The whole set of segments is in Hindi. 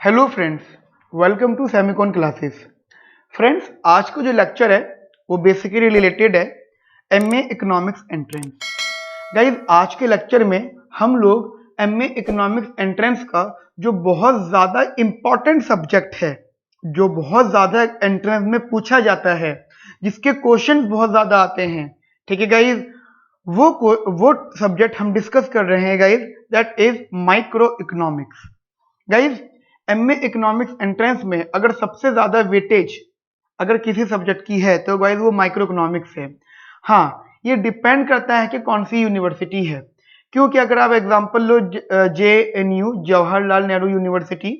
Hello friends, welcome to Semicon classes. Friends, आज का जो लेक्चर है वो बेसिकली रिलेटेड है एमए इकोनॉमिक्स एंट्रेंस। गाइस, आज के लेक्चर में हम लोग एमए इकोनॉमिक्स एंट्रेंस का जो बहुत ज़्यादा इम्पॉर्टेंट सब्जेक्ट है, जो बहुत ज़्यादा एंट्रेंस में पूछा जाता है, जिसके क्वेश्चन बहुत ज़्यादा आते हैं, ठीक है गाइस, वो सब्जेक्ट हम डिस्कस कर रहे हैं guys, that is micro economics. Guys, MA economics entrance में अगर सबसे ज्यादा वेटेज अगर किसी सब्जेक्ट की है तो गाइस वो माइक्रो इकोनॉमिक्स है। हाँ, ये डिपेंड करता है कि कौन सी यूनिवर्सिटी है, क्योंकि अगर आप एग्जांपल लो JNU जवाहरलाल नेहरू यूनिवर्सिटी,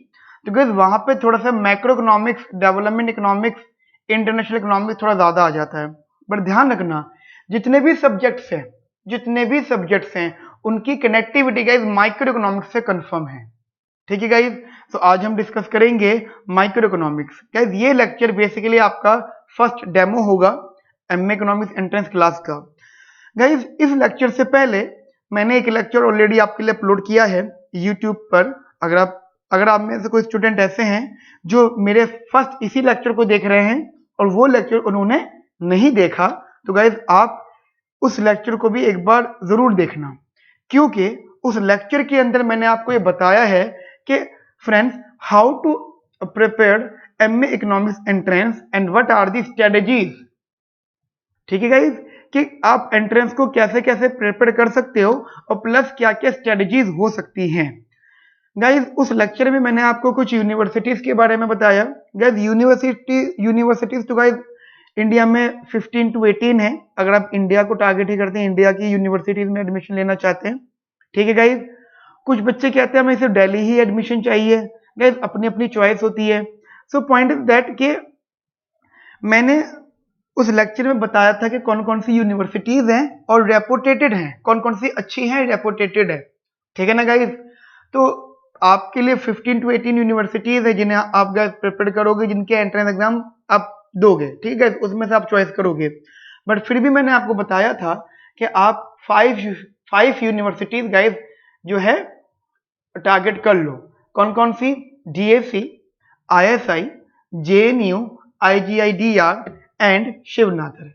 तो गाइस वहां पे थोड़ा सा macro economics, development economics, international economics थोड़ा ज्यादा आ जाता है। बट ध्यान रखना, जितने भी सब्जेक्ट्स हैं उनकी कनेक्टिविटी गाइस माइक्रो इकोनॉमिक्स से कंफर्म है। ठीक है गाइज, तो आज हम डिस्कस करेंगे माइक्रो इकोनॉमिक्स। गाइज, ये लेक्चर बेसिकली आपका फर्स्ट डेमो होगा एमए इकोनॉमिक्स एंट्रेंस क्लास का। गाइज, इस लेक्चर से पहले मैंने एक लेक्चर ऑलरेडी आपके लिए अपलोड किया है यूट्यूब पर। अगर आप में से कोई स्टूडेंट ऐसे हैं जो मेरे फर्स्ट इसी लेक्चर को देख रहे हैं और वो लेक्चर उन्होंने नहीं देखा, तो गाइज आप उस लेक्चर को भी एक बार जरूर देखना, क्योंकि उस लेक्चर के अंदर मैंने आपको ये बताया है कि friends, how to prepare MA economics entrance and what are the strategies. ठीक है गाइज, कि आप एंट्रेंस को कैसे कैसे प्रिपेयर कर सकते हो और प्लस क्या क्या स्ट्रेटजीज हो सकती हैं। गाइज, उस लेक्चर में मैंने आपको कुछ यूनिवर्सिटीज के बारे में बताया। गाइज, यूनिवर्सिटीज तो गाइज इंडिया में 15 to 18 है। अगर आप इंडिया को टारगेट ही करते हैं, इंडिया की यूनिवर्सिटीज में एडमिशन लेना चाहते हैं, ठीक है गाइज। कुछ बच्चे कहते हैं हमें सिर्फ दिल्ली ही एडमिशन चाहिए। गाइज, अपनी अपनी चॉइस होती है। सो पॉइंट इज दैट कि मैंने उस लेक्चर में बताया था कि कौन कौन सी यूनिवर्सिटीज हैं और रेपुटेटेड हैं, कौन कौन सी अच्छी हैं, रेपुटेटेड है, ठीक है ना गाइज। तो आपके लिए 15 to 18 यूनिवर्सिटीज है जिन्हें आप गाइज प्रिपेयर करोगे, जिनके एंट्रेंस एग्जाम आप दोगे, ठीक है, उसमें से आप चॉइस करोगे। बट फिर भी मैंने आपको बताया था कि आप फाइव यूनिवर्सिटीज गाइज जो है टारगेट कर लो। कौन कौन सी? DAC, ISI, JNU, IGIDR and Shiv Nadar.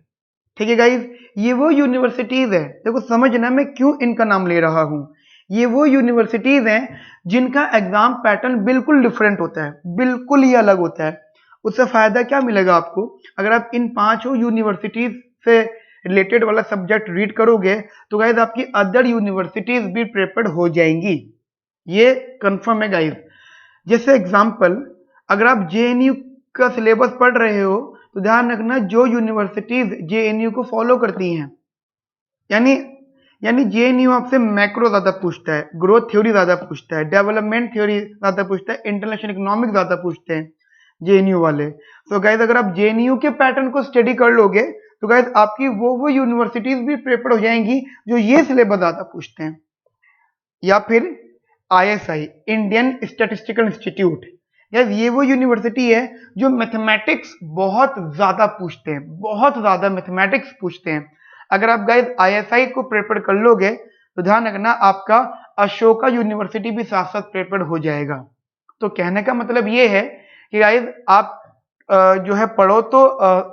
ठीक है गाइज, ये वो यूनिवर्सिटीज है, देखो समझना मैं क्यों इनका नाम ले रहा हूं। ये वो यूनिवर्सिटीज हैं जिनका एग्जाम पैटर्न बिल्कुल डिफरेंट होता है, बिल्कुल ही अलग होता है। उससे फायदा क्या मिलेगा आपको? अगर आप इन पांचों यूनिवर्सिटीज से रिलेटेड वाला सब्जेक्ट रीड करोगे तो गाइज आपकी अदर यूनिवर्सिटीज भी प्रिपेयर्ड हो जाएंगी, ये कंफर्म है गाइज। जैसे एग्जांपल, अगर आप JNU का सिलेबस पढ़ रहे हो तो ध्यान रखना, जो यूनिवर्सिटीज JNU को फॉलो करती हैं, यानी JNU आपसे मैक्रो ज्यादा पूछता है, ग्रोथ थ्योरी ज्यादा पूछता है, डेवलपमेंट थ्योरी ज्यादा पूछता है, इंटरनेशनल इकोनॉमिक्स ज्यादा पूछते हैं JNU वाले। तो गाइज, अगर आप JNU के पैटर्न को स्टडी कर लोगे तो गाइज आपकी वो यूनिवर्सिटीज भी प्रिपेयर हो जाएंगी जो ये सिलेबस ज्यादा पूछते हैं। या फिर ISI, इंडियन स्टैटिस्टिकल इंस्टीट्यूट, यार ये वो यूनिवर्सिटी है जो मैथमेटिक्स बहुत ज्यादा पूछते हैं, बहुत ज्यादा मैथमेटिक्स पूछते हैं। अगर आप गाइस ISI को प्रिपेयर कर लोगे तो ध्यान रखना आपका अशोका यूनिवर्सिटी भी साथ साथ प्रिपेयर हो जाएगा। तो कहने का मतलब ये है कि गाइस आप जो है पढ़ो तो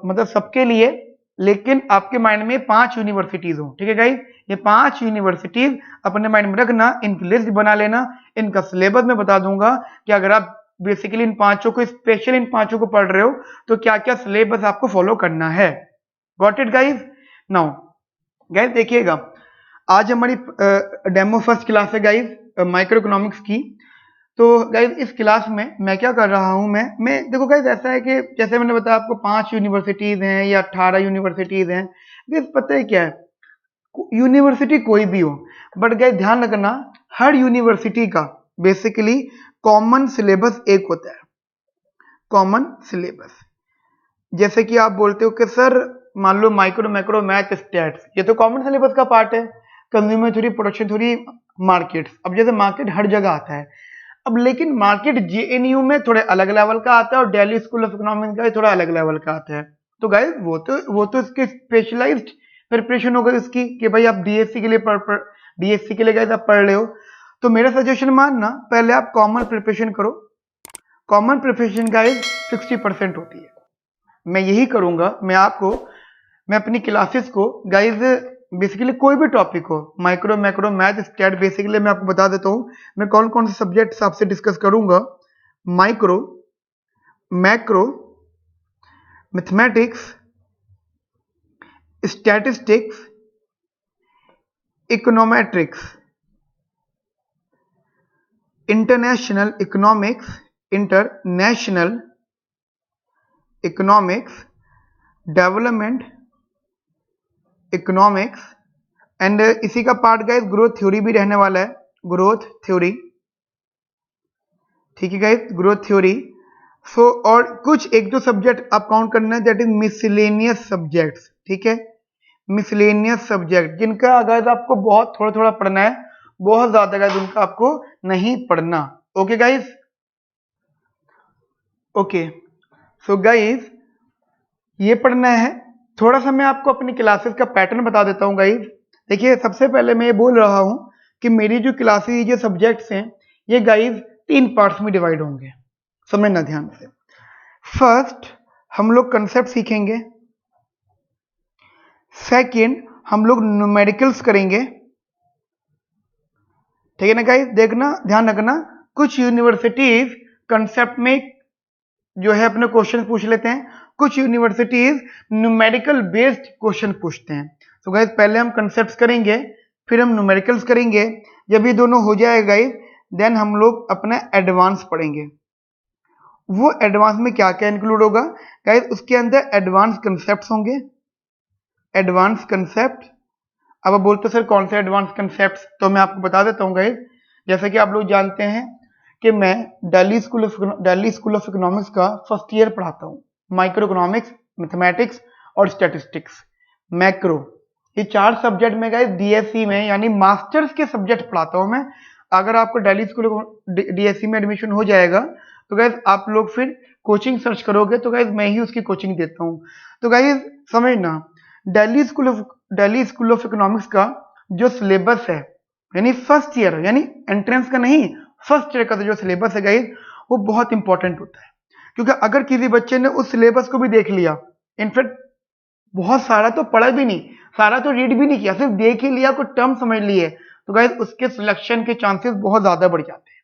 मतलब सबके लिए, लेकिन आपके माइंड में 5 यूनिवर्सिटीज हो, ठीक है गाइस। ये 5 यूनिवर्सिटीज अपने माइंड में रखना, इनकी लिस्ट बना लेना, इनका सिलेबस मैं बता दूंगा कि अगर आप बेसिकली इन पांचों को, स्पेशल इन पांचों को पढ़ रहे हो तो क्या क्या सिलेबस आपको फॉलो करना है। Got it guys? Now guys देखिएगा, आज हमारी डेमो फर्स्ट क्लास है गाइज माइक्रो इकोनॉमिक्स की। तो गाइज इस क्लास में मैं क्या कर रहा हूं, मैं देखो गाइज ऐसा है कि जैसे मैंने बताया आपको 5 यूनिवर्सिटीज हैं या 18 यूनिवर्सिटीज हैं। गाइज पता है क्या है, यूनिवर्सिटी कोई भी हो, बट गाइज ध्यान रखना हर यूनिवर्सिटी का बेसिकली कॉमन सिलेबस एक होता है, कॉमन सिलेबस। जैसे कि आप बोलते हो कि सर मान लो माइक्रो मैक्रो मैथ स्टैट्स, ये तो कॉमन सिलेबस का पार्ट है, consumer theory, production theory, markets. अब जैसे मार्केट हर जगह आता है, अब लेकिन मार्केट JNU में थोड़े अलग लेवल का आता है और दिल्ली स्कूल ऑफ इकोनॉमिक्स का थोड़ा अलग लेवल का आता है। तो गाइस वो तो इसके स्पेशलाइज्ड प्रिपरेशन होगा इसकी, कि भाई आप DSC के लिए DSC के लिए गाइस आप पढ़ रहे हो, तो मेरा सजेशन मानना, पहले आप कॉमन प्रिपरेशन करो, कॉमन प्रिपरेशन गाइस 60% होती है। मैं यही करूंगा, मैं अपनी क्लासेस को गाइस बेसिकली कोई भी टॉपिक हो, micro macro math stat, basically मैं आपको बता देता हूं मैं कौन कौन से सब्जेक्ट्स आपसे डिस्कस करूंगा। Micro, macro, mathematics, statistics, econometrics, international economics, international economics, development economics, and इसी का पार्ट गाइस ग्रोथ थ्योरी भी रहने वाला है, ग्रोथ थ्योरी। ठीक है गाइस, ग्रोथ थ्योरी। सो और कुछ एक दो सब्जेक्ट आप काउंट करना है, दैट इज मिसलेनियस सब्जेक्ट्स। ठीक है, मिसलेनियस सब्जेक्ट जिनका अगर आपको बहुत थोड़ा थोड़ा पढ़ना है, बहुत ज्यादा गाइस उनका आपको नहीं पढ़ना। Okay guys, okay. So guys ये पढ़ना है। थोड़ा सा मैं आपको अपनी क्लासेस का पैटर्न बता देता हूँ गाइस। देखिए, सबसे पहले मैं ये बोल रहा हूँ कि मेरी जो क्लासेस, जो सब्जेक्ट्स हैं, ये गाइस 3 पार्ट्स में डिवाइड होंगे, समझना ध्यान से। फर्स्ट हम लोग कंसेप्ट सीखेंगे, सेकंड हम लोग न्यूमेरिकल्स करेंगे। ठीक है ना गाइस, देखना ध्यान रखना, कुछ यूनिवर्सिटीज कंसेप्ट में जो है अपने क्वेश्चन पूछ लेते हैं, कुछ यूनिवर्सिटीज न्यूमेरिकल बेस्ड क्वेश्चन पूछते हैं। तो गाइस पहले हम कंसेप्ट्स करेंगे, फिर हम न्यूमेरिकल्स करेंगे। जब ये दोनों हो जाएगा गाइस, देन हम लोग अपना एडवांस पढ़ेंगे। वो एडवांस में क्या क्या इंक्लूड होगा गाइस, उसके अंदर एडवांस कंसेप्ट्स होंगे, एडवांस कंसेप्ट। अब आप बोलते सर कौन से एडवांस कंसेप्ट्स, तो मैं आपको बता देता हूँ गाइस। जैसे कि आप लोग जानते हैं कि मैं दिल्ली स्कूल ऑफ इकोनॉमिक्स का फर्स्ट ईयर पढ़ाता हूँ। माइक्रो इकोनॉमिक्स, मैथमेटिक्स और स्टैटिस्टिक्स, मैक्रो, ये 4 सब्जेक्ट में गाइस डीएससी में यानी मास्टर्स के सब्जेक्ट पढ़ाता हूँ मैं। अगर आपको दिल्ली स्कूल डीएससी में एडमिशन हो जाएगा तो गाइस आप लोग फिर कोचिंग सर्च करोगे तो गाइस मैं ही उसकी कोचिंग देता हूँ। तो गाइस समझना, दिल्ली स्कूल ऑफ इकोनॉमिक्स का जो सिलेबस है, यानी फर्स्ट ईयर, यानी एंट्रेंस का नहीं, फर्स्ट ईयर का जो सिलेबस है गाइस, वो बहुत इंपॉर्टेंट होता है। क्योंकि अगर किसी बच्चे ने उस सिलेबस को भी देख लिया, इनफैक्ट बहुत सारा तो पढ़ा भी नहीं, सारा तो रीड भी नहीं किया, सिर्फ देख ही लिया, कुछ टर्म समझ लिए, तो गाइस उसके सिलेक्शन के चांसेस बहुत ज्यादा बढ़ जाते हैं।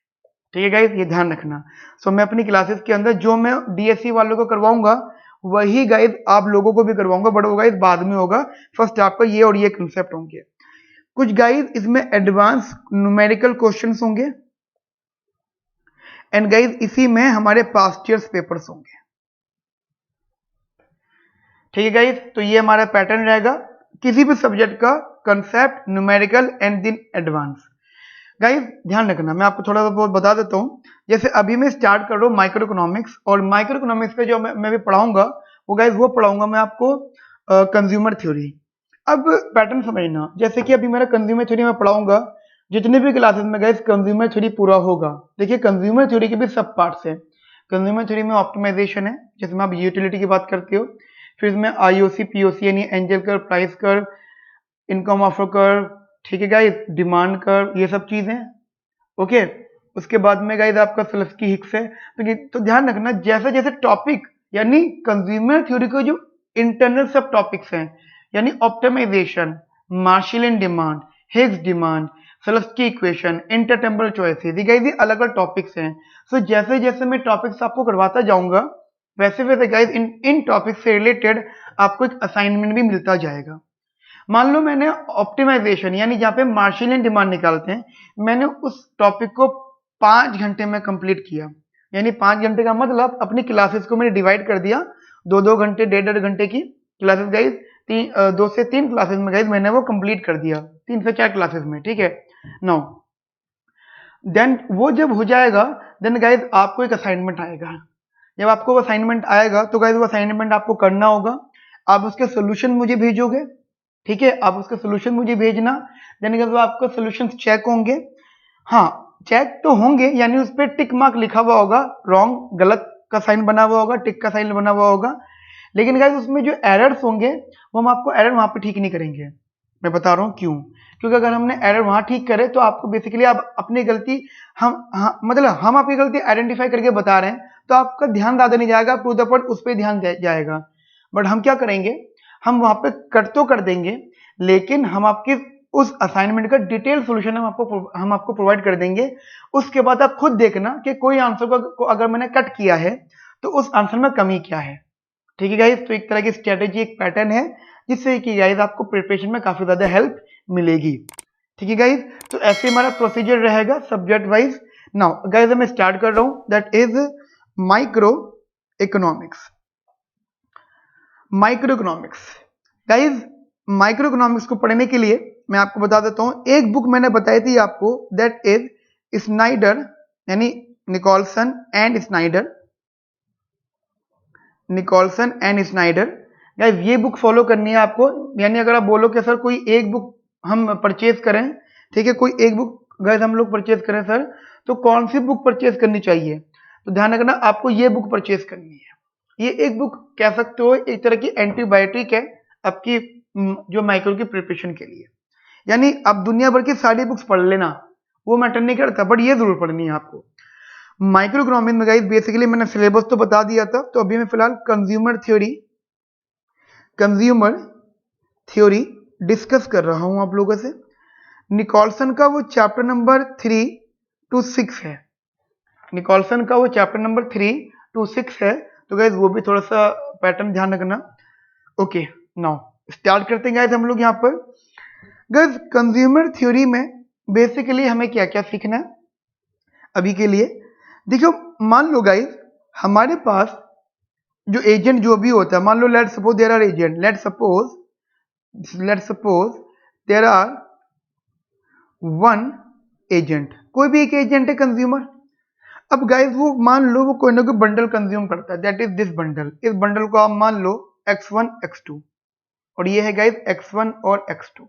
ठीक है गाइस, ये ध्यान रखना। सो मैं अपनी क्लासेस के अंदर जो मैं डीएससी वालों को करवाऊंगा वही गाइस आप लोगों को भी करवाऊंगा, बट वो गाइस बाद में होगा। फर्स्ट आपका ये और ये कंसेप्ट होंगे। कुछ गाइस इसमें एडवांस न्यूमेरिकल क्वेश्चंस होंगे, एंड गाइस इसी में हमारे पास्ट ईयर्स पेपर्स होंगे। ठीक है गाइस, तो ये हमारा पैटर्न रहेगा किसी भी सब्जेक्ट का, concept, numerical and then advance. Guys ध्यान रखना, मैं आपको थोड़ा बहुत बता देता हूँ। जैसे अभी मैं स्टार्ट कर रहा हूँ माइक्रो इकोनॉमिक्स, और माइक्रो इकोनॉमिक्स का जो मैं भी पढ़ाऊंगा वो गाइस वो पढ़ाऊंगा मैं आपको कंज्यूमर थ्योरी। अब पैटर्न समझना, जैसे कि अभी मेरा कंज्यूमर थ्योरी में पढ़ाऊंगा, जितने भी क्लासेस में गाइस कंज्यूमर थ्योरी पूरा होगा। देखिए कंज्यूमर थ्योरी के भी सब पार्ट्स हैं। कंज्यूमर थ्योरी में ऑप्टिमाइजेशन है, जिसमें आप यूटिलिटी की बात करते हो, फिर इसमें आईओसी, पीओसी यानी angel curve, price curve, income offer curve, ठीक है गाइस, डिमांड कर्व, ये सब चीजें। ओके, उसके बाद में गाइस आपका सलस्की हिक्स है। तो ध्यान रखना, जैसे जैसे टॉपिक यानी कंज्यूमर थ्योरी के जो इंटरनल सब टॉपिक्स हैं, यानी optimisation, Marshallian demand, Hicks demand, Slutsky equation, intertemporal choices, ये गाइस अलग अलग टॉपिक्स हैं। सो जैसे जैसे मैं टॉपिक्स आपको करवाता जाऊंगा, वैसे वैसे गाइस इन टॉपिक से रिलेटेड आपको एक असाइनमेंट भी मिलता जाएगा। मान लो मैंने ऑप्टिमाइजेशन यानी जहां पे मार्शलियन डिमांड निकालते हैं, मैंने उस टॉपिक को 5 घंटे में कंप्लीट किया, यानी 5 घंटे का मतलब अपनी क्लासेस को मैंने डिवाइड कर दिया, 2-2 घंटे, 1.5 घंटे की क्लासेस गाइस, 2 से 3 क्लासेस में गाइस मैंने वो कंप्लीट कर दिया, 3 से 4 क्लासेस में। ठीक है, नाउ देन वो जब हो जाएगा, देन गाइस आपको एक असाइनमेंट आएगा। जब आपको असाइनमेंट आएगा तो गाइस वो असाइनमेंट आपको करना होगा, आप उसके सोल्यूशन मुझे भेजोगे। ठीक है, आप उसके सोल्यूशन मुझे भेजना, देन गाइस आपके सोल्यूशन चेक होंगे। हाँ, चेक तो होंगे, यानी उस पर टिक मार्क लिखा हुआ होगा, रॉन्ग, गलत का साइन बना हुआ होगा, टिक का साइन बना हुआ होगा, लेकिन गाइस उसमें जो एरर्स होंगे वो हम आपको एरर वहां पे ठीक नहीं करेंगे। मैं बता रहा हूँ क्यों, क्योंकि अगर हमने एरर वहां ठीक करे तो आपको बेसिकली आप अपनी गलती, मतलब हम आपकी गलती आइडेंटिफाई करके बता रहे हैं, तो आपका ध्यान ज़्यादा नहीं जाएगा, टू द पॉइंट उस पर ध्यान जाएगा। बट हम क्या करेंगे, हम वहां पे कट तो कर देंगे, लेकिन हम आपकी उस असाइनमेंट का डिटेल सॉल्यूशन हम आपको प्रोवाइड कर देंगे। उसके बाद आप खुद देखना कि कोई आंसर को अगर मैंने कट किया है तो उस आंसर में कमी क्या है। ठीक है गाइस, तो एक तरह की स्ट्रेटेजी, एक पैटर्न है जिससे कि गाइस आपको प्रिपरेशन में काफी ज्यादा हेल्प मिलेगी। ठीक है गाइस, तो ऐसे हमारा प्रोसीजर रहेगा सब्जेक्ट वाइज। नाउ गाइस मैं स्टार्ट कर रहा हूं, that is micro economics. Micro economics guys, micro economics को पढ़ने के लिए मैं आपको बता देता हूं, एक बुक मैंने बताई थी आपको, दैट इज स्नाइडर, यानी Nicholson and Snyder, Nicholson and Snyder. Guys ये बुक फॉलो करनी है आपको, यानी अगर आप बोलो कि सर कोई एक बुक हम परचेज करें, ठीक है, कोई एक बुक गाइस हम लोग परचेज करें सर, तो कौन सी बुक परचेज करनी चाहिए, तो ध्यान रखना आपको ये बुक परचेज करनी है। ये एक बुक कह सकते हो एक तरह की एंटीबायोटिक है आपकी जो माइक्रो की प्रिपरेशन के लिए। यानी आप दुनिया भर की सारी बुक्स पढ़ लेना, वो मैटर नहीं करता, बट ये जरूर पढ़नी है आपको। माइक्रो इकोनॉमिक्स में गाइस बेसिकली मैंने सिलेबस तो बता दिया था, तो अभी मैं फिलहाल कंज्यूमर थ्योरी डिस्कस कर रहा हूं आप लोगों से। निकोलसन का वो चैप्टर नंबर 3 to 6 है, निकोलसन का वो चैप्टर नंबर 3 to 6 है, तो गाइस वो भी थोड़ा सा पैटर्न ध्यान रखना। ओके, नाउ स्टार्ट करते हैं गाइस हम लोग यहाँ पर। गाइस कंज्यूमर थ्योरी में बेसिकली हमें क्या क्या सीखना है अभी के लिए, देखो मान लो गाइस हमारे पास जो एजेंट जो भी होता है, मान लो let suppose there are agent, let suppose there are one agent, कोई भी एक एजेंट है कंज्यूमर। अब गाइस वो मान लो वो कोई ना कोई बंडल कंज्यूम करता है, दैट इज दिस बंडल। इस बंडल को आप मान लो x1 x2 और ये है गाइस x1 और x2।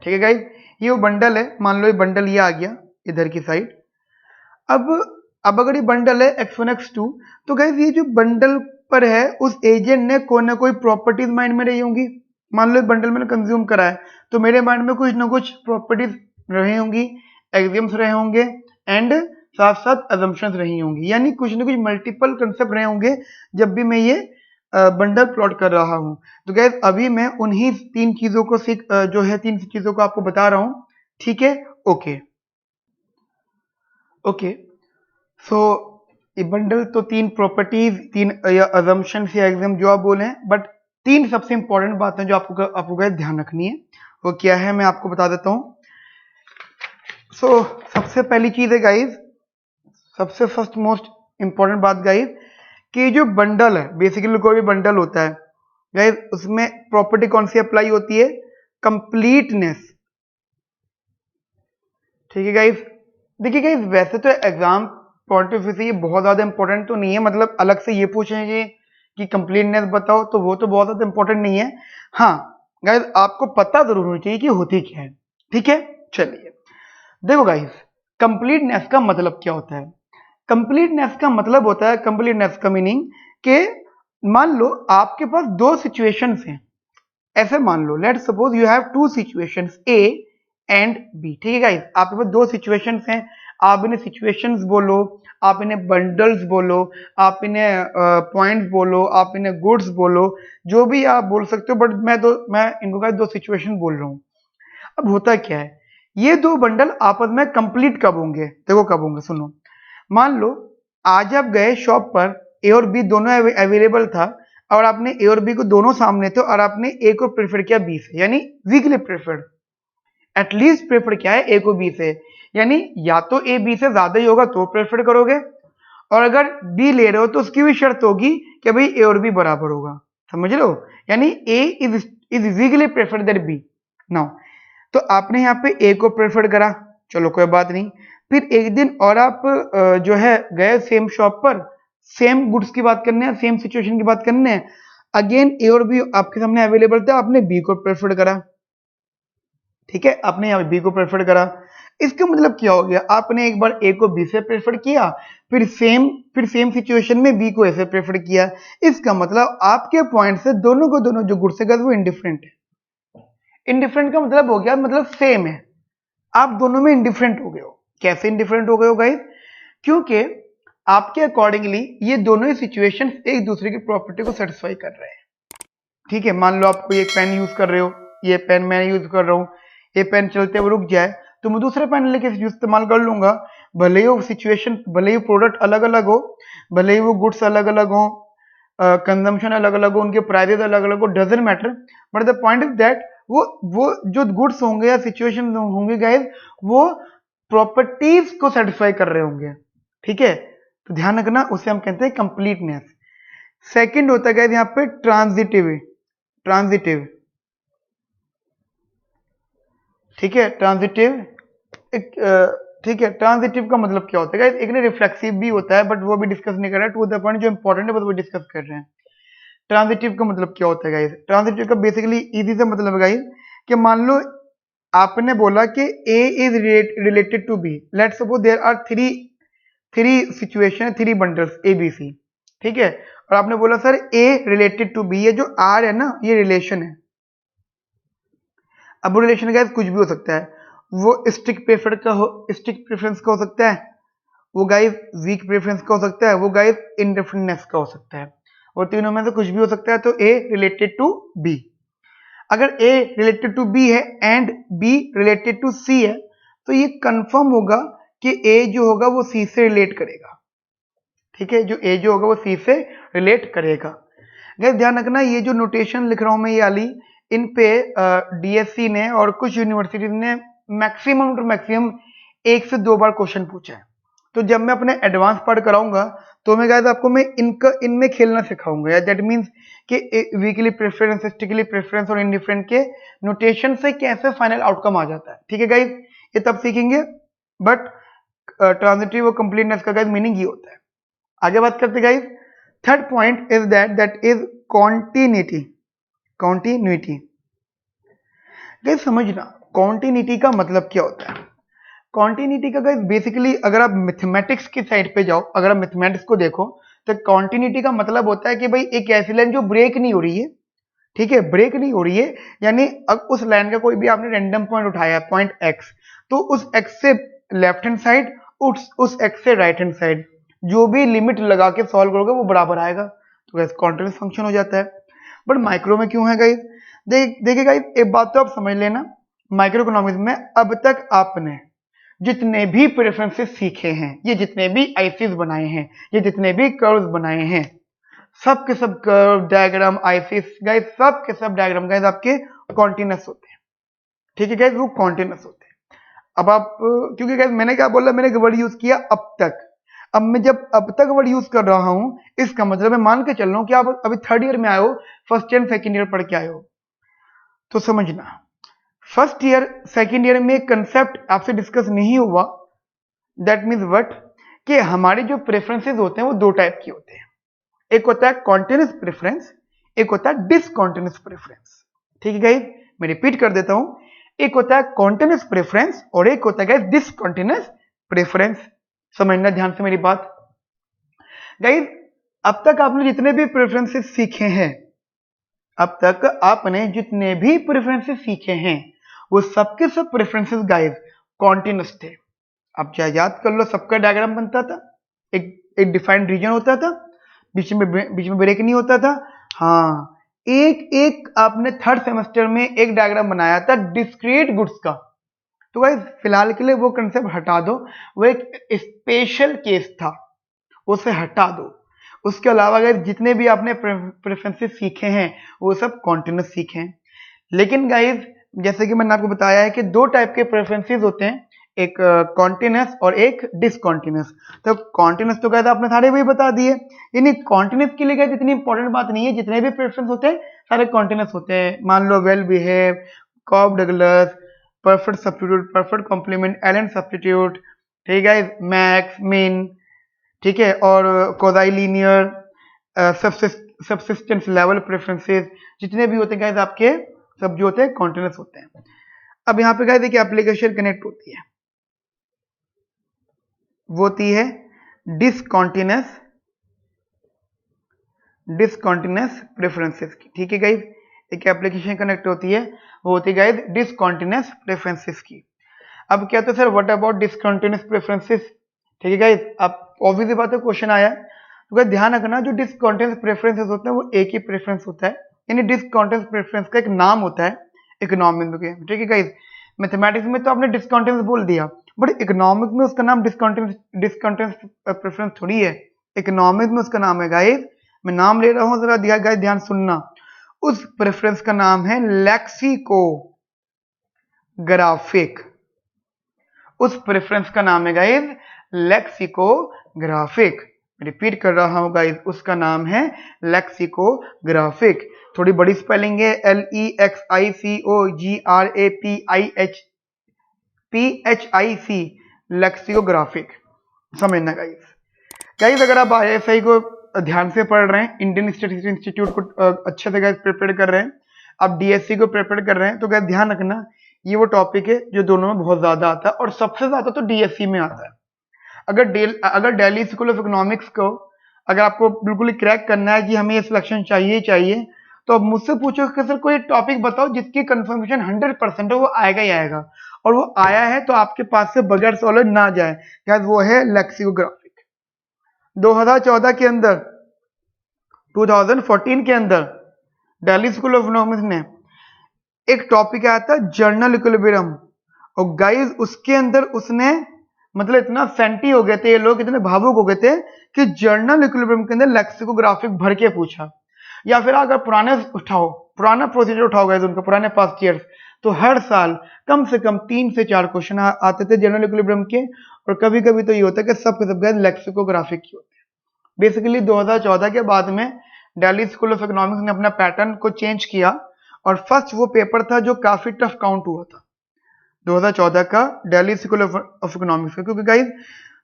ठीक है गाइस, ये वो बंडल है, मान लो ये बंडल ये आ गया इधर की साइड। अब अगर ये बंडल है x1 x2, तो गाइस ये जो बंडल पर है उस एजेंट ने कोई ना कोई प्रॉपर्टीज माइंड में रही होंगी। मान लो एक बंडल मैंने कंज्यूम करा है, तो मेरे माइंड में कुछ ना कुछ प्रॉपर्टीज रही होंगी, एक्सियम्स रहे होंगे एंड साथ साथ अजम्पशंस रही होंगी, यानी कुछ ना कुछ मल्टीपल कंसेप्ट रहे होंगे जब भी मैं ये बंडल प्लॉट कर रहा हूं। तो गाइस अभी मैं उन्हीं तीन चीजों को जो है तीन चीजों को आपको बता रहा हूं। ठीक है, ओके ओके, सो ये बंडल तो तीन प्रॉपर्टीज, तीन अजम्पशन या एग्जाम जो आप बोले, बट तीन सबसे इंपॉर्टेंट बातें जो आपको गाइस ध्यान रखनी है, वो क्या है मैं आपको बता देता हूं। सो सबसे पहली चीज है गाइस, सबसे फर्स्ट मोस्ट इंपॉर्टेंट बात गाइस, कि जो बंडल है, बेसिकली कोई भी बंडल होता है गाइस, उसमें प्रॉपर्टी कौन सी अप्लाई होती है, कंप्लीटनेस। ठीक है गाइस, देखिए गाइस वैसे तो एग्जाम पॉइंट ऑफ व्यू से ये बहुत ज्यादा इंपॉर्टेंट तो नहीं है, मतलब अलग से ये पूछेंगे कि कंप्लीटनेस बताओ, तो वो तो बहुत ज्यादा इंपॉर्टेंट नहीं है। हाँ गाइस आपको पता जरूर होना चाहिए कि होती क्या है। ठीक है, चलिए देखो गाइस, कंप्लीटनेस का मतलब क्या होता है। कंप्लीटनेस का मतलब होता है, कंप्लीटनेस का मीनिंग के मान लो आपके पास दो सिचुएशंस हैं, ऐसे मान लो let suppose you have two situations A and B. ठीक है गाइस, आपके पास दो सिचुएशंस हैं, आप इन्हें सिचुएशंस बोलो, आप इन्हें बंडल्स बोलो, आप इन्हें पॉइंट्स बोलो, आप इन्हें गुड्स बोलो, जो भी आप बोल सकते हो, बट मैं इनको गाइस दो सिचुएशन बोल रहा हूं। अब होता क्या है, ये दो बंडल आपस में कंप्लीट कब होंगे, देखो कब होंगे, सुनो। मान लो आज आप गए शॉप पर, ए और बी दोनों अवेलेबल था, और आपने ए और बी को दोनों सामने थे, और आपने ए को प्रेफर किया बी से, यानी वीकली प्रेफर्ड, एटलीस्ट प्रेफर किया है ए को बी से, यानी या तो ए बी से ज्यादा ही होगा तो प्रेफर करोगे, और अगर बी ले रहे हो तो उसकी भी शर्त होगी कि भाई ए और बी बराबर होगा, समझ लो, यानी A is weakly preferred that B. Now तो आपने यहाँ पे ए को प्रेफर करा, चलो कोई बात नहीं, फिर एक दिन और आप जो है गए सेम शॉप पर, सेम गुड्स की बात करने हैं, सेम सिचुएशन की बात करने हैं, अगेन ए और बी आपके सामने अवेलेबल था, आपने बी को प्रेफर करा। ठीक है, आपने यहाँ बी को प्रेफर करा, इसका मतलब क्या हो गया, आपने एक बार ए को बी से प्रेफर किया, फिर सेम सिचुएशन में बी को ए से प्रेफर किया, इसका मतलब आपके पॉइंट से दोनों को दोनों जो गुड्स है वो इंडिफरेंट है। इंडिफरेंट का मतलब हो गया, मतलब सेम है, आप दोनों में इंडिफरेंट हो गए हो। कैसे इंडिफरेंट हो गए हो गाइस, क्योंकि आपके अकॉर्डिंगली ये दोनों ही सिचुएशन एक दूसरे की प्रॉपर्टी को सेटिस्फाई कर रहे हैं। ठीक है, मान लो आप कोई एक पेन यूज कर रहे हो, ये पेन मैं यूज कर रहा हूँ, ये पेन चलते हुए रुक जाए तो मैं दूसरे पेन लेके इस्तेमाल कर लूंगा, भले ही वो सिचुएशन, भले ही प्रोडक्ट अलग अलग हो, भले ही वो गुड्स अलग अलग हो, कंजम्पशन अलग अलग हो, उनके प्राइजेस अलग अलग हो, doesn't matter, but the point is that वो जो गुड्स होंगे या सिचुएशन होंगे गाइस, वो प्रॉपर्टीज को सेटिस्फाई कर रहे होंगे। ठीक है, तो ध्यान रखना, उसे हम कहते हैं कंप्लीटनेस। सेकंड होता है गाइस यहाँ पे ट्रांजिटिव। ठीक है, ट्रांजिटिव ठीक है, ट्रांजिटिव का मतलब क्या होता है गाइस? एक ना रिफ्लेक्सिव भी होता है, बट वो भी डिस्कस नहीं कर रहा है, टू द पॉइंट जो इंपॉर्टेंट है वो डिस्कस कर रहे हैं। ट्रांजिटिव का मतलब क्या होता है गाइस? ट्रांजिटिव का बेसिकली इजी सा मतलब है गाइस कि मान लो आपने बोला कि A is related to B, let's suppose there are three situation, three bundles ABC। ठीक है, और आपने बोला sir A related to B, ये जो R है ना, ये रिलेशन है। अब वो रिलेशन गाइस कुछ भी हो सकता है, वो स्ट्रिक्ट प्रेफरेंस का हो सकता है, वो गाइस वीक प्रेफरेंस का हो सकता है, वो गाइस इंडिफरेंटनेस का हो सकता है, और तीनों में से कुछ भी हो सकता है। तो A रिलेटेड टू B, अगर A रिलेटेड टू B है and B related to C है, तो ये कंफर्म होगा कि A जो होगा वो C से रिलेट करेगा। ठीक है, जो A जो होगा वो C से रिलेट करेगा। गाइस ध्यान रखना, ये जो नोटेशन लिख रहा हूं मैं ये वाली, इन पे DSC ने और कुछ यूनिवर्सिटीज ने मैक्सिमम टू मैक्सिमम 1 से 2 बार क्वेश्चन पूछा है। तो जब मैं अपने एडवांस पढ़ कराऊंगा तो मैं गाइस आपको मैं इनमें खेलना सिखाऊंगा, या दैट मींस कि वीकली प्रेफरेंस, स्टिकली प्रेफरेंस और इंडिफरेंट के नोटेशन से कैसे फाइनल आउटकम आ जाता है। ठीक है गाइस, ये तब सीखेंगे, बट ट्रांजिटिव और कंप्लीटनेस का गाइस मीनिंग ये होता है। आगे बात करते guys, third point is that is continuity. Guys समझना, कॉन्टिन्यूटी का मतलब क्या होता है? कॉन्टिन्यूटी का गाइस बेसिकली अगर आप मैथमेटिक्स की साइड पे जाओ, अगर आप मैथमेटिक्स को देखो, तो कॉन्टिन्यूटी का मतलब होता है कि भाई एक ऐसी लाइन जो ब्रेक नहीं हो रही है। ठीक है, ब्रेक नहीं हो रही है, यानी अब उस लाइन का कोई भी आपने रैंडम पॉइंट उठाया, पॉइंट x, तो उस x से लेफ्ट हैंड साइड, उस x से राइट हैंड साइड, जो भी लिमिट लगा के सॉल्व करोगे वो बराबर आएगा, तो गाइस कॉन्टिन्यूस फंक्शन हो जाता है। बट माइक्रो में क्यों है गाइस? देखिए गाइस, एक बात तो आप समझ लेना, माइक्रो इकोनॉमिक्स में अब तक आपने जितने भी प्रेफरेंसेस सीखे हैं, ये जितने भी आईसीज बनाए हैं, ये जितने भी कर्व्स बनाए हैं, सब के सब कर्व, डायग्राम, आईसीस गाइस, सब के सब डायग्राम गाइस आपके कॉन्टिन्यूस होते हैं। ठीक है गाइस, वो कॉन्टिन्यूस होते हैं। अब आप, क्योंकि गाइस मैंने क्या बोला, मैंने वर्ड यूज किया अब तक, अब मैं जब अब तक वर्ड यूज कर रहा हूं, इसका मतलब मैं मान के चल रहा हूं कि आप अभी थर्ड ईयर में आए हो, फर्स्ट ईयर सेकेंड ईयर पढ़ के आए हो, तो समझना, फर्स्ट ईयर सेकेंड ईयर में कंसेप्ट आपसे डिस्कस नहीं हुआ, दैट मीन्स व्हाट, कि हमारे जो प्रेफरेंसेस होते हैं वो दो टाइप के होते हैं, एक होता है कॉन्टिन्यूस प्रेफरेंस, एक होता है डिसकॉन्टिन्यूस प्रेफरेंस। ठीक है गाइस, मैं रिपीट कर देता हूं, एक होता है कॉन्टिन्यूस प्रेफरेंस और एक होता है गाइस डिसकॉन्टिन्यूस प्रेफरेंस। समझना ध्यान से मेरी बात गाइस, अब तक आपने जितने भी प्रेफरेंसेस सीखे हैं, अब तक आपने जितने भी प्रेफरेंसेस सीखे हैं, वो सबके सब प्रेफरेंसेस गाइस कॉन्टिन्यूस थे। आप चाहे याद कर लो, सबका डायग्राम बनता था, एक डिफाइंड रीजन होता था, बीच में ब्रेक नहीं होता था। हाँ, एक आपने थर्ड सेमेस्टर में एक डायग्राम बनाया था डिस्क्रीट गुड्स का, तो गाइस फिलहाल के लिए वो कंसेप्ट हटा दो, वो एक स्पेशल केस था, उसे हटा दो। उसके अलावा अगर जितने भी आपने प्रेफरेंसेस सीखे हैं वो सब कॉन्टिन्यूस सीखे हैं। लेकिन गाइस जैसे कि मैंने आपको बताया है कि दो टाइप के प्रेफरेंसेस होते हैं, एक कॉन्टिन्यूस और एक डिसकॉन्टिन्यूस। तो कॉन्टिन्यूस तो गाइस आपने सारे भी बता दिए, यानी कॉन्टिन्यूस के लिए गाइस इतनी इंपॉर्टेंट बात नहीं है, जितने भी प्रेफरेंस होते हैं सारे कॉन्टिन्यूस होते हैं। मान लो well behave, Cobb Douglas, perfect substitute, perfect complement, Allen substitute, ठीक है गाइस, मैक्स, मीन, ठीक है, और कोजाइलिनियर, सबसिस्टेंस लेवल प्रेफरेंसेस, जितने भी होते हैं गाइस आपके सब जो होते हैं कॉन्टिन्यूस होते हैं। अब यहाँ पे गाइस देखिए एप्लीकेशन कनेक्ट होती है, वो होती है डिसकॉन्टिन्यूस प्रेफरेंसेस की। ठीक है गाइस, एक एप्लीकेशन कनेक्ट होती है, वो होती है गाइस डिसकॉन्टिन्यूस प्रेफरेंसेस की। अब क्या होता है sir, what about discontinuous preferences? ठीक है गाइस, अब ऑब्वियस बात है क्वेश्चन आया है, तो गाइस ध्यान रखना जो डिस्क कंटेंट्स प्रेफरेंसेस होते हैं वो एक ही प्रेफरेंस होता है, यानी डिस्क कंटेंट्स प्रेफरेंस का एक नाम होता है इकोनॉमिक में। ठीक है गाइस, मैथमेटिक्स में तो आपने डिस्क कंटेंट्स बोल दिया, बट इकोनॉमिक में उसका नाम डिस्क कंटेंट्स प्रेफरेंस थोड़ी है। इकोनॉमिक में उसका नाम है गाइस, मैं नाम ले रहा हूं, जरा दिया गाइस ध्यान सुनना, उस प्रेफरेंस का नाम है लेक्सिकोग्राफिक। उस प्रेफरेंस का नाम है गाइस लेक्सिकोग्राफिक। रिपीट कर रहा हूं गाइस, उसका नाम है लेक्सिकोग्राफिक। थोड़ी बड़ी स्पेलिंग है, LEXICOGRAPHIC, लेक्सिकोग्राफिक, समझना गाइस। गाइस अगर आप ISI को ध्यान से पढ़ रहे हैं, इंडियन स्टैटिस्टिक्स इंस्टीट्यूट को अच्छे से गाइस प्रिपेयर कर रहे हैं, आप DSC को प्रिपेयर कर रहे हैं, तो गाइस ध्यान रखना ये वो टॉपिक है जो दोनों में बहुत ज्यादा आता है, और सबसे ज्यादा तो DSC में आता है। अगर दिल्ली स्कूल ऑफ इकोनॉमिक्स को अगर आपको बिल्कुल क्रैक करना है कि हमें ये सिलेक्शन चाहिए ही चाहिए, तो अब मुझसे पूछो कि सर कोई टॉपिक बताओ जिसकी कंफर्मेशन 100% है, वो आएगा ही आएगा, और वो आया है तो आपके पास से बगैर सॉल्व ना जाए, क्या वो है लेक्सिकोग्राफिक। 2014 के अंदर 2014 के अंदर दिल्ली स्कूल ऑफ इकोनॉमिक्स ने एक टॉपिक आया था जर्नल इक्विलिब्रियम, और गाइस उसके अंदर उसने मतलब इतना सेंटी हो गए थे ये लोग, इतने भावुक हो गए थे कि जर्नल इक्विलिब्रियम के अंदर लेक्सिकोग्राफिक भर के पूछा। या फिर अगर पुराना प्रोसीजर उठाओ गाइस उनका, पुराने पास्ट ईयर्स, तो हर साल कम से कम 3 से 4 क्वेश्चन आते थे जनरल इक्विलिब्रियम के, और कभी कभी तो ये होता है कि सब के सब गाइस लेक्सिकोग्राफिक ही होते हैं। बेसिकली 2014 के बाद में दिल्ली स्कूल ऑफ इकोनॉमिक्स ने अपना पैटर्न को चेंज किया, और फर्स्ट वो पेपर था जो काफी टफ काउंट हुआ था 2014 का दिल्ली स्कूल ऑफ इकोनॉमिक्स का, क्योंकि गाइस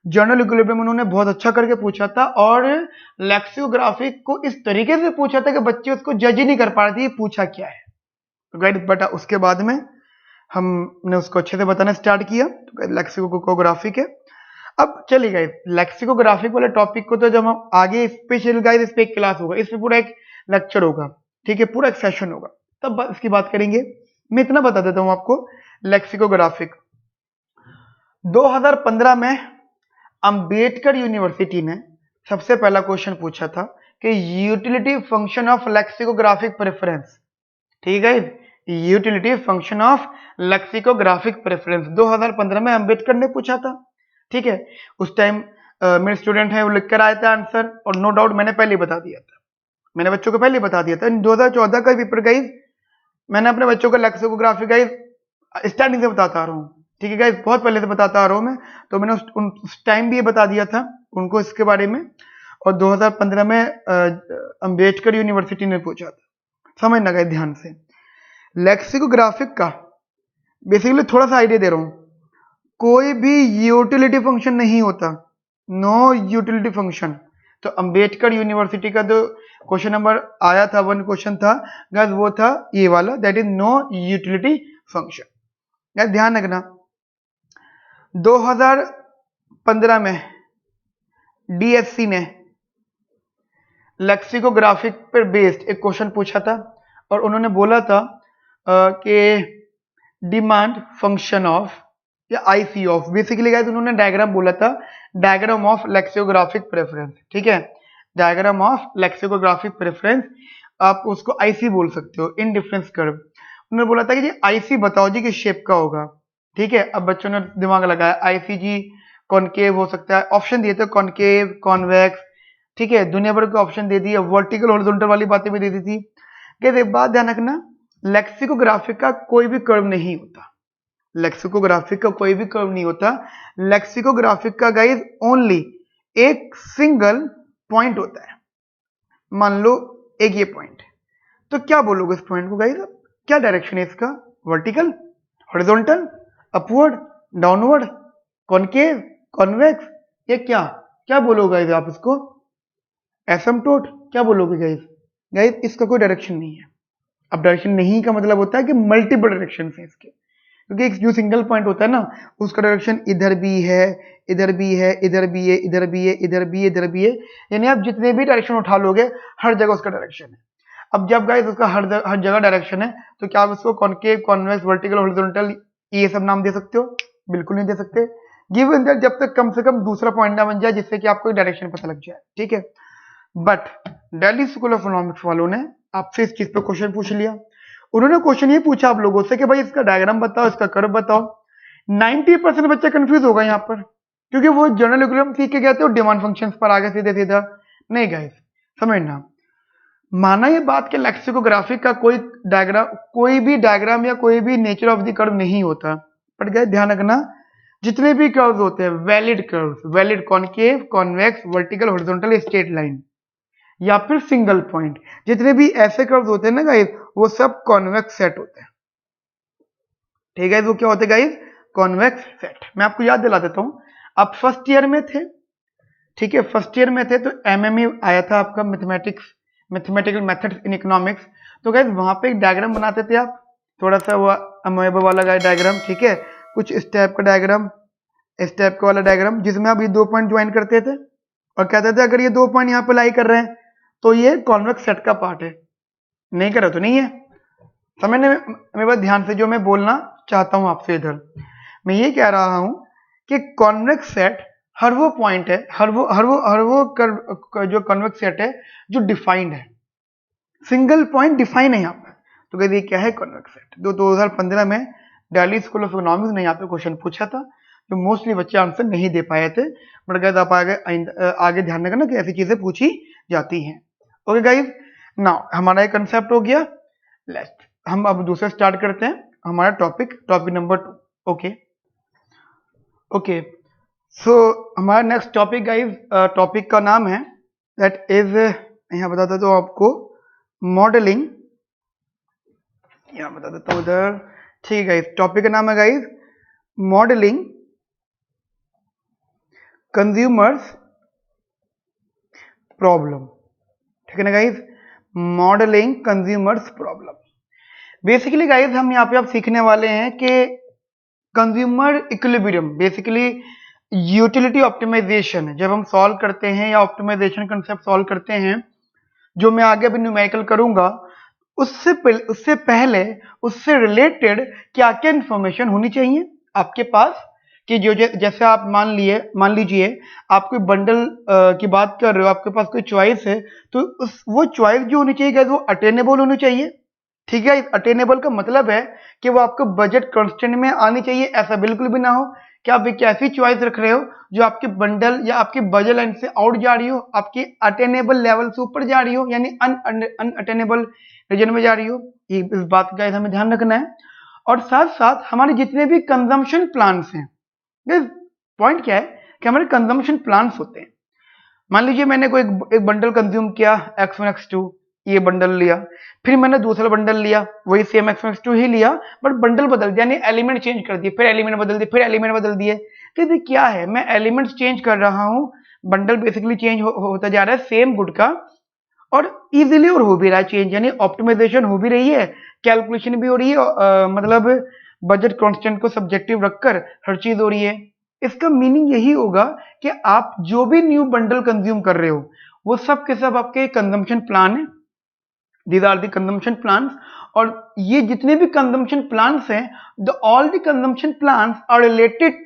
जर्नल इक्विलिब्रियम उन्होंने बहुत अच्छा करके पूछा था, और लेक्सिकोग्राफिक को इस तरीके से पूछा था कि बच्चे उसको जज ही नहीं कर पा रहे थे पूछा क्या है। तो गाइस बट उसके बाद में हमने उसको अच्छे से बताना स्टार्ट किया, तो लेक्सिकोग्राफिक है। अब चलिए गाइस लेक्सिकोग्राफिक वाले टॉपिक को तो जब हम आगे स्पेशल गाइस इस पे एक क्लास होगा, इस पे पूरा एक लेक्चर होगा, ठीक है, पूरा एक सेशन होगा, तब इसकी बात करेंगे। मैं इतना बता देता हूं आपको, लेक्सिकोग्राफिक 2015 में अंबेडकर यूनिवर्सिटी ने सबसे पहला क्वेश्चन पूछा था कि utility function of lexicographic preference. ठीक है, utility function of lexicographic preference 2015 में अंबेडकर ने पूछा था। ठीक है, उस टाइम मेरे स्टूडेंट है वो लिख कर आया था आंसर, और नो डाउट मैंने पहले बता दिया था, मैंने बच्चों को पहले बता दिया था। 2014 का पेपर गाइस मैंने अपने बच्चों को लेक्सिकोग्राफी गाइस स्टार्टिंग से बताता आ रहा हूँ, ठीक है गाइस, बहुत पहले से बताता आ रहा हूँ मैं, तो मैंने उस टाइम भी ये बता दिया था उनको इसके बारे में, और 2015 में अंबेडकर यूनिवर्सिटी ने पूछा था। समझना गाइस ध्यान से, लेक्सिकोग्राफिक का बेसिकली थोड़ा सा आइडिया दे रहा हूँ, कोई भी यूटिलिटी फंक्शन नहीं होता, नो यूटिलिटी फंक्शन। तो अंबेडकर यूनिवर्सिटी का जो क्वेश्चन नंबर आया था, 1 क्वेश्चन था गाइस, वो था ये वाला, that is no utility function. Guys ध्यान रखना 2015 में DSC ने लेक्सिकोग्राफिक पर बेस्ड एक क्वेश्चन पूछा था, और उन्होंने बोला था कि डिमांड फंक्शन ऑफ या IC ऑफ, बेसिकली गाइस उन्होंने डायग्राम बोला था, डायग्राम ऑफ लेक्सिकोग्राफिक प्रेफरेंस। ठीक है, डायग्राम ऑफ लेक्सिकोग्राफिक प्रेफरेंस, आप उसको IC बोल सकते हो, इन डिफरेंस कर्व। उन्होंने बोला था कि जी IC बताओ जी किस शेप का होगा। ठीक है, अब बच्चों ने दिमाग लगाया, IC जी कॉनकेव हो सकता है, ऑप्शन दिए थे कॉनकेव, कॉन्वेक्स, ठीक है, दुनिया भर के ऑप्शन दे दिए, वर्टिकल हॉरिजॉन्टल वाली बातें भी दे दी थी। क्या एक बात ध्यान रखना, लेक्सिकोग्राफिक का कोई भी कर्व नहीं होता, लेक्सिकोग्राफिक का कोई भी कर्व नहीं होता, लेक्सिकोग्राफिक का गाइस ओनली एक सिंगल पॉइंट होता है। मान लो एक ये पॉइंट, तो क्या बोलोगे इस पॉइंट को गाइस, क्या डायरेक्शन है इसका, vertical, horizontal, upward, downward, concave, convex, ये क्या क्या बोलोगे गाइस आप इसको, एसिम्पटोट, क्या बोलोगे गाइस। गाइस इसका कोई डायरेक्शन नहीं है। अब डायरेक्शन नहीं का मतलब होता है कि मल्टीपल डायरेक्शन है इसके, क्योंकि एक जो सिंगल पॉइंट होता है ना, उसका डायरेक्शन इधर भी है, इधर भी है, इधर भी है, इधर भी है, इधर भी है, इधर भी है, यानी आप जितने भी डायरेक्शन उठा लोगे हर जगह उसका डायरेक्शन है। अब जब गाइस उसका हर जगह डायरेक्शन है, तो क्या आप उसको कॉनकेव, कॉन्वेक्स, वर्टिकल, हॉरिजॉन्टल ये सब नाम दे सकते हो? बिल्कुल नहीं दे सकते। गिवन दैट जब तक कम से कम दूसरा पॉइंट ना बन जाए जिससे कि आपको डायरेक्शन पता लग जाए, ठीक है। But Delhi School of economics वालों ने आपसे इस चीज पे क्वेश्चन पूछ लिया। उन्होंने क्वेश्चन ये पूछा आप लोगों से कि भाई इसका डायग्राम बताओ, इसका कर्व बताओ। 90% बच्चे कंफ्यूज होगा यहाँ पर, क्योंकि वो जनरल इक्विलिब्रियम सीख के गए थे और डिमांड फंक्शंस पर आगे सीधे सीधा। नहीं गाइस, समझना, माना ये बात कि लेक्सिकोग्राफी का कोई भी डायग्राम या कोई भी नेचर ऑफ द कर्व नहीं होता, बट गाइस ध्यान रखना जितने भी कर्व्स होते हैं, valid curves, valid concave, convex, vertical, horizontal, straight line या फिर सिंगल पॉइंट, जितने भी ऐसे कर्व्स होते हैं ना गाइस, वो सब कॉन्वेक्स सेट होते हैं, ठीक है। वो क्या होते हैं गाइस? Convex set. मैं आपको याद दिला देता हूं, आप फर्स्ट ईयर में थे, ठीक है, फर्स्ट ईयर में थे तो एमएमई आया था आपका, मैथमेटिकल मेथड्स इन इकोनॉमिक्स। तो गाइस वहां पे एक डायग्राम बनाते थे आप, थोड़ा सा वो अमोएबा वाला डायग्राम, ठीक है, कुछ इस टाइप का डायग्राम, इस टाइप का वाला डायग्राम, जिसमें आप ये दो पॉइंट ज्वाइन करते थे और कहते थे अगर ये दो पॉइंट यहाँ पे लाई कर रहे हैं तो ये कॉन्वेक्स सेट का पार्ट है। नहीं कर रहे तो नहीं है। समझने में मेरे बात ध्यान से, जो मैं बोलना चाहता हूं आपसे इधर, मैं ये कह रहा हूं कि कॉन्वेक्स सेट हर वो पॉइंट है, हर वो जो कॉन्वेक्स सेट है जो डिफाइंड है, सिंगल पॉइंट डिफाइन है यहाँ पर। तो कहते ये क्या है? Convex set. 2015 में दिल्ली स्कूल ऑफ इकोनॉमिक्स ने यहाँ पे क्वेश्चन पूछा था, जो मोस्टली बच्चे आंसर नहीं दे पाए थे, बट गाइस आप आगे ध्यान रखना कि ऐसी चीजें पूछी जाती हैं। ओके गाइस, नाउ हमारा एक कंसेप्ट हो गया। लेट्स हम अब दूसरा स्टार्ट करते हैं, हमारा टॉपिक नंबर 2। ओके, सो हमारा नेक्स्ट टॉपिक गाइस, टॉपिक का नाम है दैट इज, यहाँ बता देता हूँ आपको, मॉडलिंग। यहाँ बता देता हूँ उधर, ठीक है गाइस, टॉपिक का नाम है गाइस मॉडलिंग कंज्यूमर्स प्रॉब्लम, ठीक है ना guys, modelling consumers problem. Basically guys हम यहाँ पे आप सीखने वाले हैं कि consumer equilibrium, basically utility optimisation जब हम सॉल्व करते हैं या ऑप्टिमाइजेशन कंसेप्ट सॉल्व करते हैं, जो मैं आगे अभी न्यूमेरिकल करूंगा, उससे पहले उससे रिलेटेड क्या क्या इंफॉर्मेशन होनी चाहिए आपके पास, कि जो जैसे आप मान लीजिए आप कोई बंडल की बात कर रहे हो, आपके पास कोई चॉइस है, तो वो चॉइस जो होनी चाहिए वो अटेनेबल होनी चाहिए, ठीक है। अटेनेबल का मतलब है कि वो आपको बजट कंस्ट्रेंट में आनी चाहिए। ऐसा बिल्कुल भी ना हो कि आप एक ऐसी चॉइस रख रहे हो जो आपके बंडल या आपके बजट लाइन से आउट जा रही हो, आपकी अटेनेबल लेवल से ऊपर जा रही हो, यानी अनअटेनेबल रीजन में जा रही हो। इस बात का हमें ध्यान रखना है। और साथ साथ हमारे जितने भी कंजम्पशन प्लान्स हैं, पॉइंट क्या है कि हमारे कंजम्पशन प्लान्स होते हैं। मान लीजिए मैंने कोई एक बंडल कंज्यूम किया, X1 X2, ये बंडल लिया, फिर मैंने दूसरा बंडल लिया, वही सेम X1 X2 ही लिया, बट बंडल बदल दिया, यानी एलिमेंट चेंज कर दिए, फिर एलिमेंट बदल दिए, फिर एलिमेंट बदल दिए। तो क्या है, मैं एलिमेंट्स चेंज कर रहा हूं, बंडल बेसिकली चेंज होता जा रहा है सेम गुड का, और इजीली और हो भी रहा है चेंज, यानी ऑप्टिमाइजेशन हो भी रही है, कैलकुलेशन भी हो रही है, मतलब बजट कांस्टेंट को सब्जेक्टिव रखकर हर चीज हो रही है। इसका मीनिंग यही होगा कि आप जो भी न्यू बंडल कंज्यूम कर रहे हो वो सब के सब आपके कंजम्पशन प्लान है, these are the consumption plans. और ये जितने भी कंजम्पशन प्लान्स हैं, all the consumption plans are related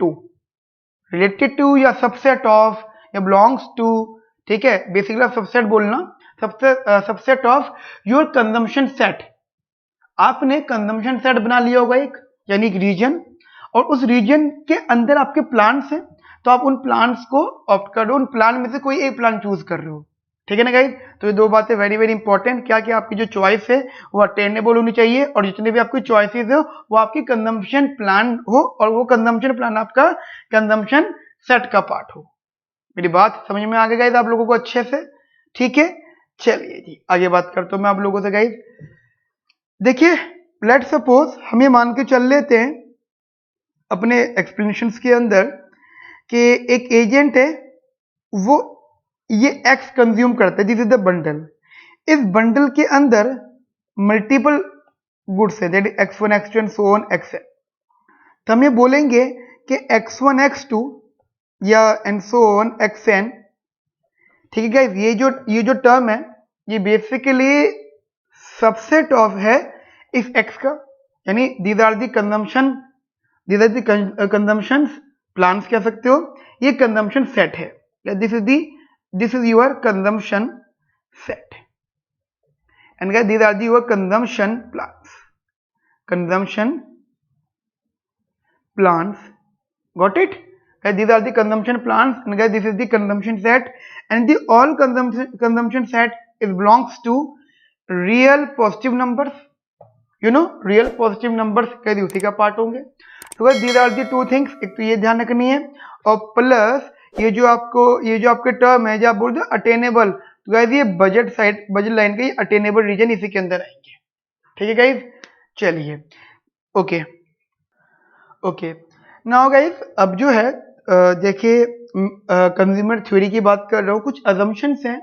to या सबसेट ऑफ या बिलोंग्स टू, ठीक है, बेसिकली आप सबसेट बोलना, subset of your consumption set. आपने कंजम्पशन सेट बना लिया होगा एक, यानी एक रीजन, और उस रीजन के अंदर आपके प्लान्स हैं, तो आप उन प्लान्स को ऑप्ट करो, उन प्लान में से कोई एक प्लान चूज कर रहे हो, ठीक है ना गाइस। तो ये दो बातें वेरी वेरी इंपॉर्टेंट, क्या कि आपकी जो चॉइस है वो अटेनेबल होनी चाहिए, और जितने भी आपकी चॉइसेस हो वो आपकी कंजम्पशन प्लान हो, और वो कंजम्पशन प्लान आपका कंजम्पशन सेट का पार्ट हो। मेरी बात समझ में आ गई गाइस आप लोगों को अच्छे से, ठीक है। चलिए जी आगे बात करता हूं मैं आप लोगों से गाइस। देखिए, लेट सपोज हम ये मान के चल लेते हैं अपने एक्सप्लेनेशंस के अंदर कि एक एजेंट है, वो ये X कंज्यूम करता है, दिस इज द बंडल। इस बंडल के अंदर मल्टीपल गुड्स है, that X1 X2 and so on Xn। तो हम ये बोलेंगे कि X1 X2 या एंड सो ऑन Xn, ठीक है गाइस। ये जो टर्म है ये बेसिकली सबसेट ऑफ है इस X का, यानी these are the consumptions plans कह सकते हो, ये कंजम्पशन सेट है, this is your consumption set and guys these are the your consumption plans, got it guys? These are the consumption plans and guys this is the consumption set and the all consumption set is belongs to real positive numbers, you know real positive numbers guys उसी का पार्ट होंगे। तो guys these are the two things, एक तो ये ध्यान रखनी है और प्लस ये जो आपके टर्म है जो आप बोलते हो अटेनेबल, तो गाइज ये बजट लाइन का ये अटेनेबल रीजन इसी के अंदर आएंगे, ठीक है गाइज। चलिए ओके नाउ गाइज अब जो है देखिए कंज्यूमर थ्योरी की बात कर रहा हूँ, कुछ अजम्पशंस हैं,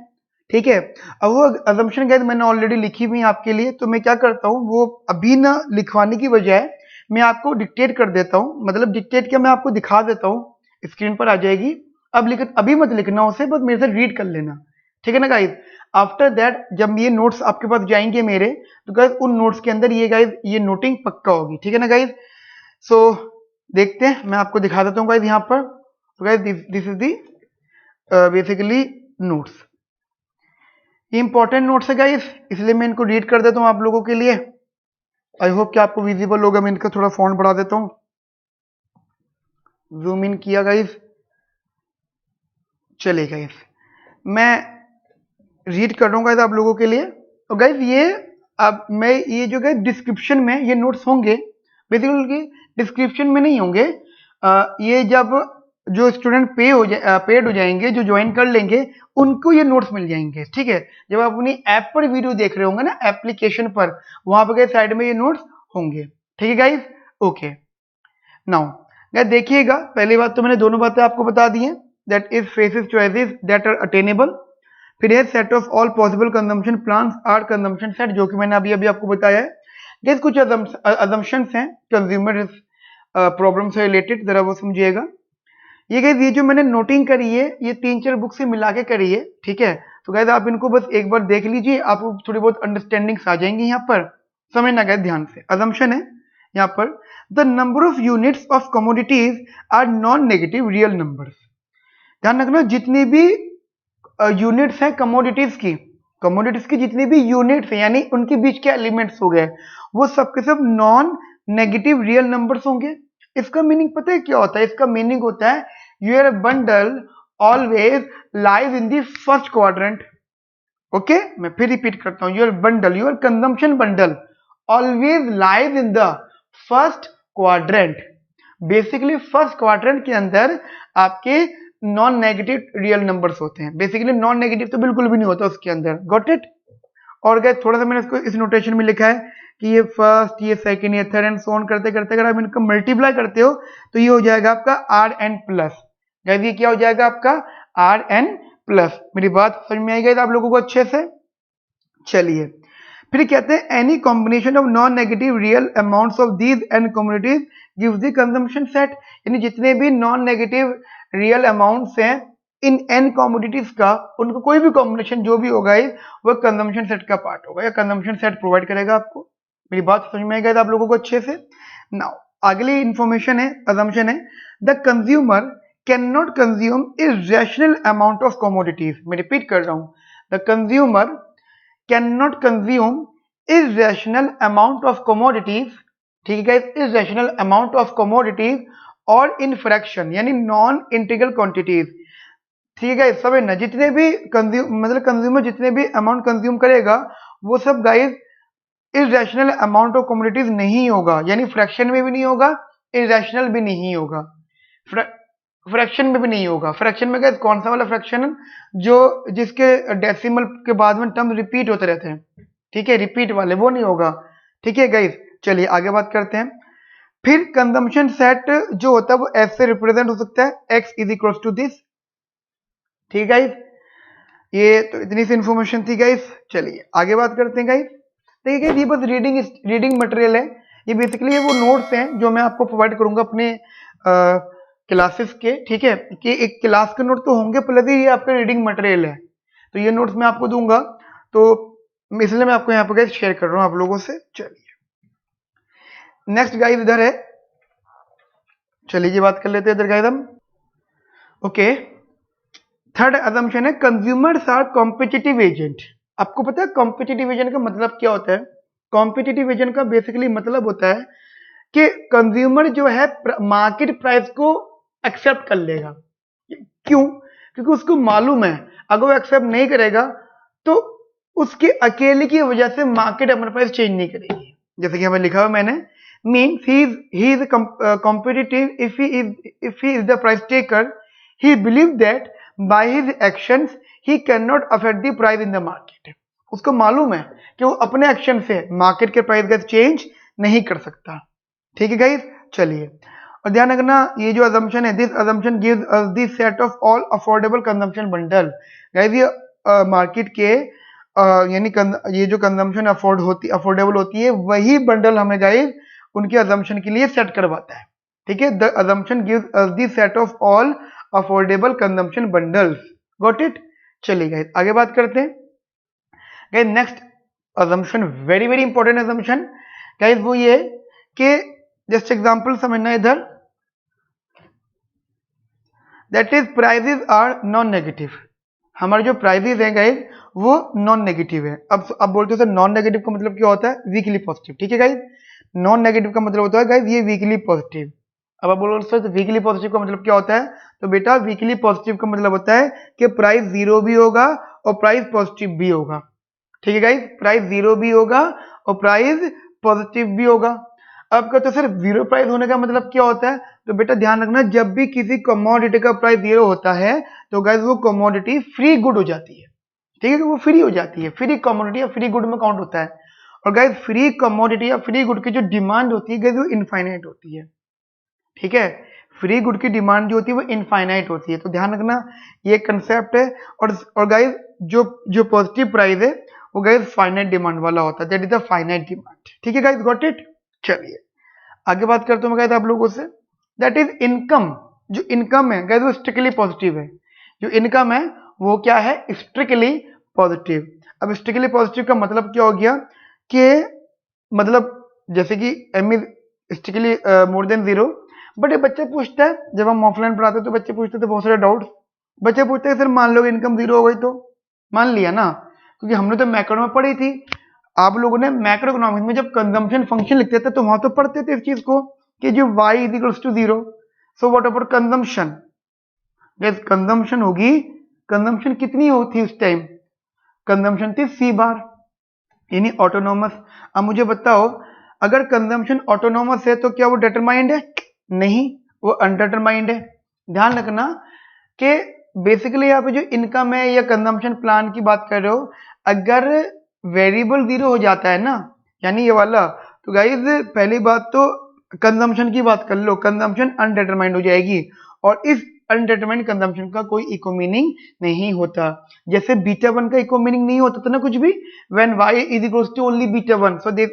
ठीक है। अब वो अजम्पशन गाइज मैंने ऑलरेडी लिखी हुई है आपके लिए, तो मैं क्या करता हूँ वो अभी ना लिखवाने की बजाय मैं आपको डिक्टेट कर देता हूँ, मतलब डिक्टेट क्या मैं आपको दिखा देता हूँ, स्क्रीन पर आ जाएगी। अभी मत लिखना उसे, बस मेरे से रीड कर लेना, ठीक है ना गाइज। आफ्टर दैट जब ये नोट्स आपके पास जाएंगे मेरे, तो गाइज उन नोट्स के अंदर ये गाइज ये नोटिंग पक्का होगी, ठीक है ना गाइज। सो देखते हैं, मैं आपको दिखा देता हूँ गाइज यहाँ पर। तो guys this is the basically notes, ये इंपॉर्टेंट नोट्स है गाइज, इसलिए मैं इनको रीड कर देता हूँ आप लोगों के लिए। आई होप कि आपको विजिबल होगा, मैं इनका थोड़ा फॉन्ट बढ़ा देता हूँ, जूम इन किया गाइज। चलिए गाइज मैं रीड कर रहा हूँ गाइज आप लोगों के लिए। तो गाइज ये अब मैं ये जो गाइज डिस्क्रिप्शन में ये नोट्स होंगे, बेसिकली डिस्क्रिप्शन में नहीं होंगे, ये जब जो स्टूडेंट पेड हो जाएंगे, जो ज्वाइन कर लेंगे, उनको ये नोट्स मिल जाएंगे, ठीक है। जब आप अपनी ऐप पर वीडियो देख रहे होंगे ना, एप्लीकेशन पर, वहां पर साइड में ये नोट्स होंगे, ठीक है गाइज। ओके नाउ गाइज देखिएगा, पहली बात तो मैंने दोनों बातें आपको बता दी हैं, that is faces choices that are attainable, फिर है set of all possible consumption plans are consumption set, जो कि मैंने अभी आपको बताया है। गाइस कुछ अजम्पशंस हैं कंज्यूमर प्रॉब्लम से रिलेटेड, जरा वो समझिएगा। ये गाइस ये जो मैंने नोटिंग करी है ये 3-4 बुक से मिला के करी है, ठीक है। तो गाइस आप इनको बस एक बार देख लीजिए, आपको थोड़ी बहुत अंडरस्टैंडिंग्स आ जाएंगी यहाँ पर, समझना गाइस ध्यान से। अजम्पशन है यहाँ पर, the number of units of commodities are non negative real numbers. ध्यान रखना, जितनी भी यूनिट्स हैं कमोडिटीज की जितनी भी यूनिट्स हैं, यानी उनके बीच के एलिमेंट्स हो गए, वो सबके सब नॉन नेगेटिव रियल नंबर्स होंगे। इसका मीनिंग पता है क्या होता है? इसका मीनिंग होता है your bundle always lies in the first quadrant. Okay, मैं फिर रिपीट करता हूं, your consumption bundle always lies in the first quadrant. Basically first quadrant के अंदर आपके नॉन नेगेटिव रियल नंबर्स होते हैं। बेसिकली नॉन नेगेटिव तो बिल्कुल भी नहीं होता उसके अंदर, गॉट इट। और गाइस थोड़ा सा मैंने इसको इस नोटेशन में लिखा है कि ये फर्स्ट, ये सेकंड, ये थर्ड एंड सो ऑन करते करते अगर आप इनको मल्टीप्लाई करते हो तो ये हो जाएगा आपका आर एन प्लस। गाइस ये क्या हो जाएगा आपका आर एन प्लस। मेरी बात समझ में आई गाइस आप लोगों को अच्छे से? चलिए फिर कहते हैं any combination of non negative real amounts of these n communities gives the consumption set. यानी जितने भी नॉन नेगेटिव रियल अमाउंट्स हैं इन एन कॉमोडिटीज का, उनको कोई भी कॉम्बिनेशन जो भी होगा वो कंजम्पशन सेट का पार्ट होगा या कंजम्पशन सेट प्रोवाइड करेगा आपको। मेरी बात समझ में आएगा आप लोगों को अच्छे से? नाउ अगली इंफॉर्मेशन है, अजम्पशन है, the consumer can not consume irrational amount of commodities. मैं रिपीट कर रहा हूं, the consumer can not consume irrational amount of commodities, ठीक है, इररेशनल अमाउंट ऑफ कमोडिटीज और इन फ्रैक्शन यानी नॉन इंटीग्रल क्वांटिटीज, ठीक है। सब ना जितने भी कंज्यूमर जितने भी अमाउंट कंज्यूम करेगा वो सब guys irrational amount of commodities नहीं होगा, यानी फ्रैक्शन में भी नहीं होगा, इररेशनल भी नहीं होगा, फ्रैक्शन में भी नहीं होगा। फ्रैक्शन में गाइस कौन सा वाला फ्रैक्शन? जो जिसके डेसिमल के बाद में टर्म रिपीट होते रहते हैं, ठीक है, रिपीट वाले, वो नहीं होगा, ठीक है गाइस। चलिए आगे बात करते हैं। फिर कंजम्पशन सेट जो होता है वो ऐसे रिप्रेजेंट हो सकता है, x is equal to this, ठीक है गाइस। ये तो इतनी सी इंफॉर्मेशन थी गाइस। चलिए आगे बात करते हैं गाइस। देखिए गाइस ये बस रीडिंग मटेरियल है, ये बेसिकली वो नोट्स हैं जो मैं आपको प्रोवाइड करूंगा अपने क्लासेस के, ठीक है, कि एक क्लास के नोट तो होंगे प्लस ये आपका रीडिंग मटेरियल है, तो ये नोट्स मैं आपको दूंगा, तो इसलिए मैं आपको यहाँ पर गाइस शेयर कर रहा हूँ आप लोगों से। चलिए नेक्स्ट गाइस इधर है, चलिए ये बात कर लेते हैं इधर गाइस हम। ओके, थर्ड अजम्पशन है कंज्यूमर्स आर कॉम्पिटिटिव एजेंट। आपको पता है कॉम्पिटिटिव एजेंट का मतलब क्या होता है? कॉम्पिटिटिव एजेंट का बेसिकली मतलब होता है कि कंज्यूमर जो है मार्केट प्राइस को एक्सेप्ट कर लेगा। क्यों? क्योंकि उसको मालूम है अगर वो एक्सेप्ट नहीं करेगा तो उसके अकेले की वजह से मार्केट अपना प्राइस चेंज नहीं करेगी। जैसे कि हमें लिखा हुआ मैंने, means he is competitive if he is the price taker, he believed that by his actions he cannot affect the price in the market। उसको मालूम है कि वो अपने एक्शन से मार्केट के प्राइस का चेंज नहीं कर सकता। ठीक है गाइस, चलिए और ध्यान रखना ये जो अजम्पशन है, this assumption gives us the set of all affordable consumption bundle. Guys ये मार्केट के यानी ये जो कंजम्पशन अफोर्डेबल होती है वही बंडल हमें गाइस उनके अजम्पशन के लिए सेट करवाता है। ठीक है, the assumption gives us the set of all affordable consumption bundles. Got it? चलिए गाइस आगे बात करते हैं। Guys next assumption very very important assumption guys वो ये कि जस्ट एग्जांपल समझना इधर, that is prices are non negative. हमारे जो प्राइसेस हैं गाइस वो नॉन नेगेटिव है। अब बोलते हैं नॉन नेगेटिव का मतलब क्या होता है? Weekly positive. ठीक है गाइस, नॉन नेगेटिव का मतलब होता है गाइस ये वीकली पॉजिटिव। अब आप बोलो सर वीकली पॉजिटिव का मतलब क्या होता है? तो बेटा वीकली पॉजिटिव का मतलब होता है कि प्राइस जीरो भी होगा और प्राइस पॉजिटिव भी होगा। ठीक है गाइस, प्राइस जीरो भी होगा और प्राइस पॉजिटिव भी होगा। अब कहते हैं सर जीरो प्राइस होने का मतलब क्या होता है? तो बेटा ध्यान रखना, जब भी किसी कमोडिटी का प्राइस जीरो होता है तो गाइस वो कमोडिटी फ्री गुड हो जाती है। ठीक है, वो फ्री हो जाती है, फ्री कमोडिटी या फ्री गुड में काउंट होता है। और गाइस फ्री कमोडिटी या फ्री गुड की जो डिमांड होती है गाइस वो इनफाइनाइट होती है। ठीक है, फ्री गुड की डिमांड जो होती है वो इनफाइनाइट होती है। तो ध्यान रखना ये कंसेप्ट है। और गाइस जो पॉजिटिव प्राइस है वो गाइस फाइनाइट डिमांड वाला होता है, that is the finite demand. ठीक है गाइस, गॉट इट? चलिए आगे बात करता हूँ मैं गाइस आप लोगों से, दैट इज इनकम। जो इनकम है गाइस वो स्ट्रिक्टली पॉजिटिव है। जो इनकम है वो क्या है? Strictly positive. अब स्ट्रिक्टली पॉजिटिव का मतलब क्या हो गया कि मतलब जैसे कि M is strictly more than zero. But ये बच्चा पूछता है, जब हम ऑफलाइन पढ़ाते हैं तो बच्चे पूछते थे बहुत सारे डाउट्स। बच्चे पूछते हैं सर मान लो इनकम जीरो हो गई तो? मान लिया ना, क्योंकि हमने तो मैक्रो में पढ़ी थी। आप लोगों ने मैक्रो इकोनॉमिक्स में जब कंजम्पशन फंक्शन लिखते थे तो वहां तो पढ़ते थे इस चीज को कि जो y is equals to zero, so what about consumption? Guys consumption होगी, कंजम्पशन कितनी होती उस टाइम? कंजम्पशन थी सी बार यानी ऑटोनोमस। अब मुझे बताओ अगर कंजम्पशन ऑटोनोमस है तो क्या वो डिटरमाइंड है? नहीं, वो अनडिटरमाइंड है। ध्यान रखना कि बेसिकली यहाँ पे जो इनकम है या कंजम्पशन प्लान की बात कर रहे हो, अगर वेरिएबल जीरो हो जाता है ना, यानी ये वाला, तो गाइज पहली बात तो कंजम्पशन की बात कर लो, कंजम्पशन अनडिटरमाइंड हो जाएगी और इस अनडिटरमाइंड कंजम्पशन का कोई इको मीनिंग नहीं होता। जैसे बीटा वन का इको मीनिंग नहीं होता था ना कुछ भी, when y is equals to only beta one, so they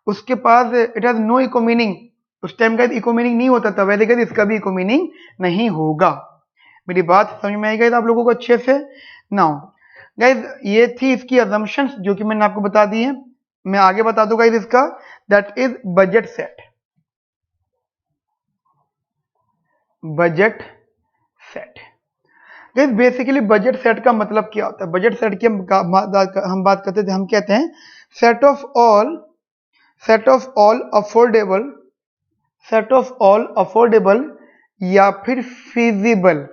उसके पास it has no eco meaning. उस टाइम का इको मीनिंग नहीं होता था, वैसे कहते इसका भी इको मीनिंग नहीं होगा। मेरी बात समझ में आई गाइस आप लोगों को अच्छे से? नाउ गाइस ये थी इसकी अजम्पशंस जो कि मैंने आपको बता दी है। मैं आगे बता दूं गाइस इसका, that is budget set. Budget set guys basically budget set का मतलब क्या होता है? बजट सेट की हम बात करते थे, हम कहते हैं set of all affordable, set of all affordable या फिर feasible,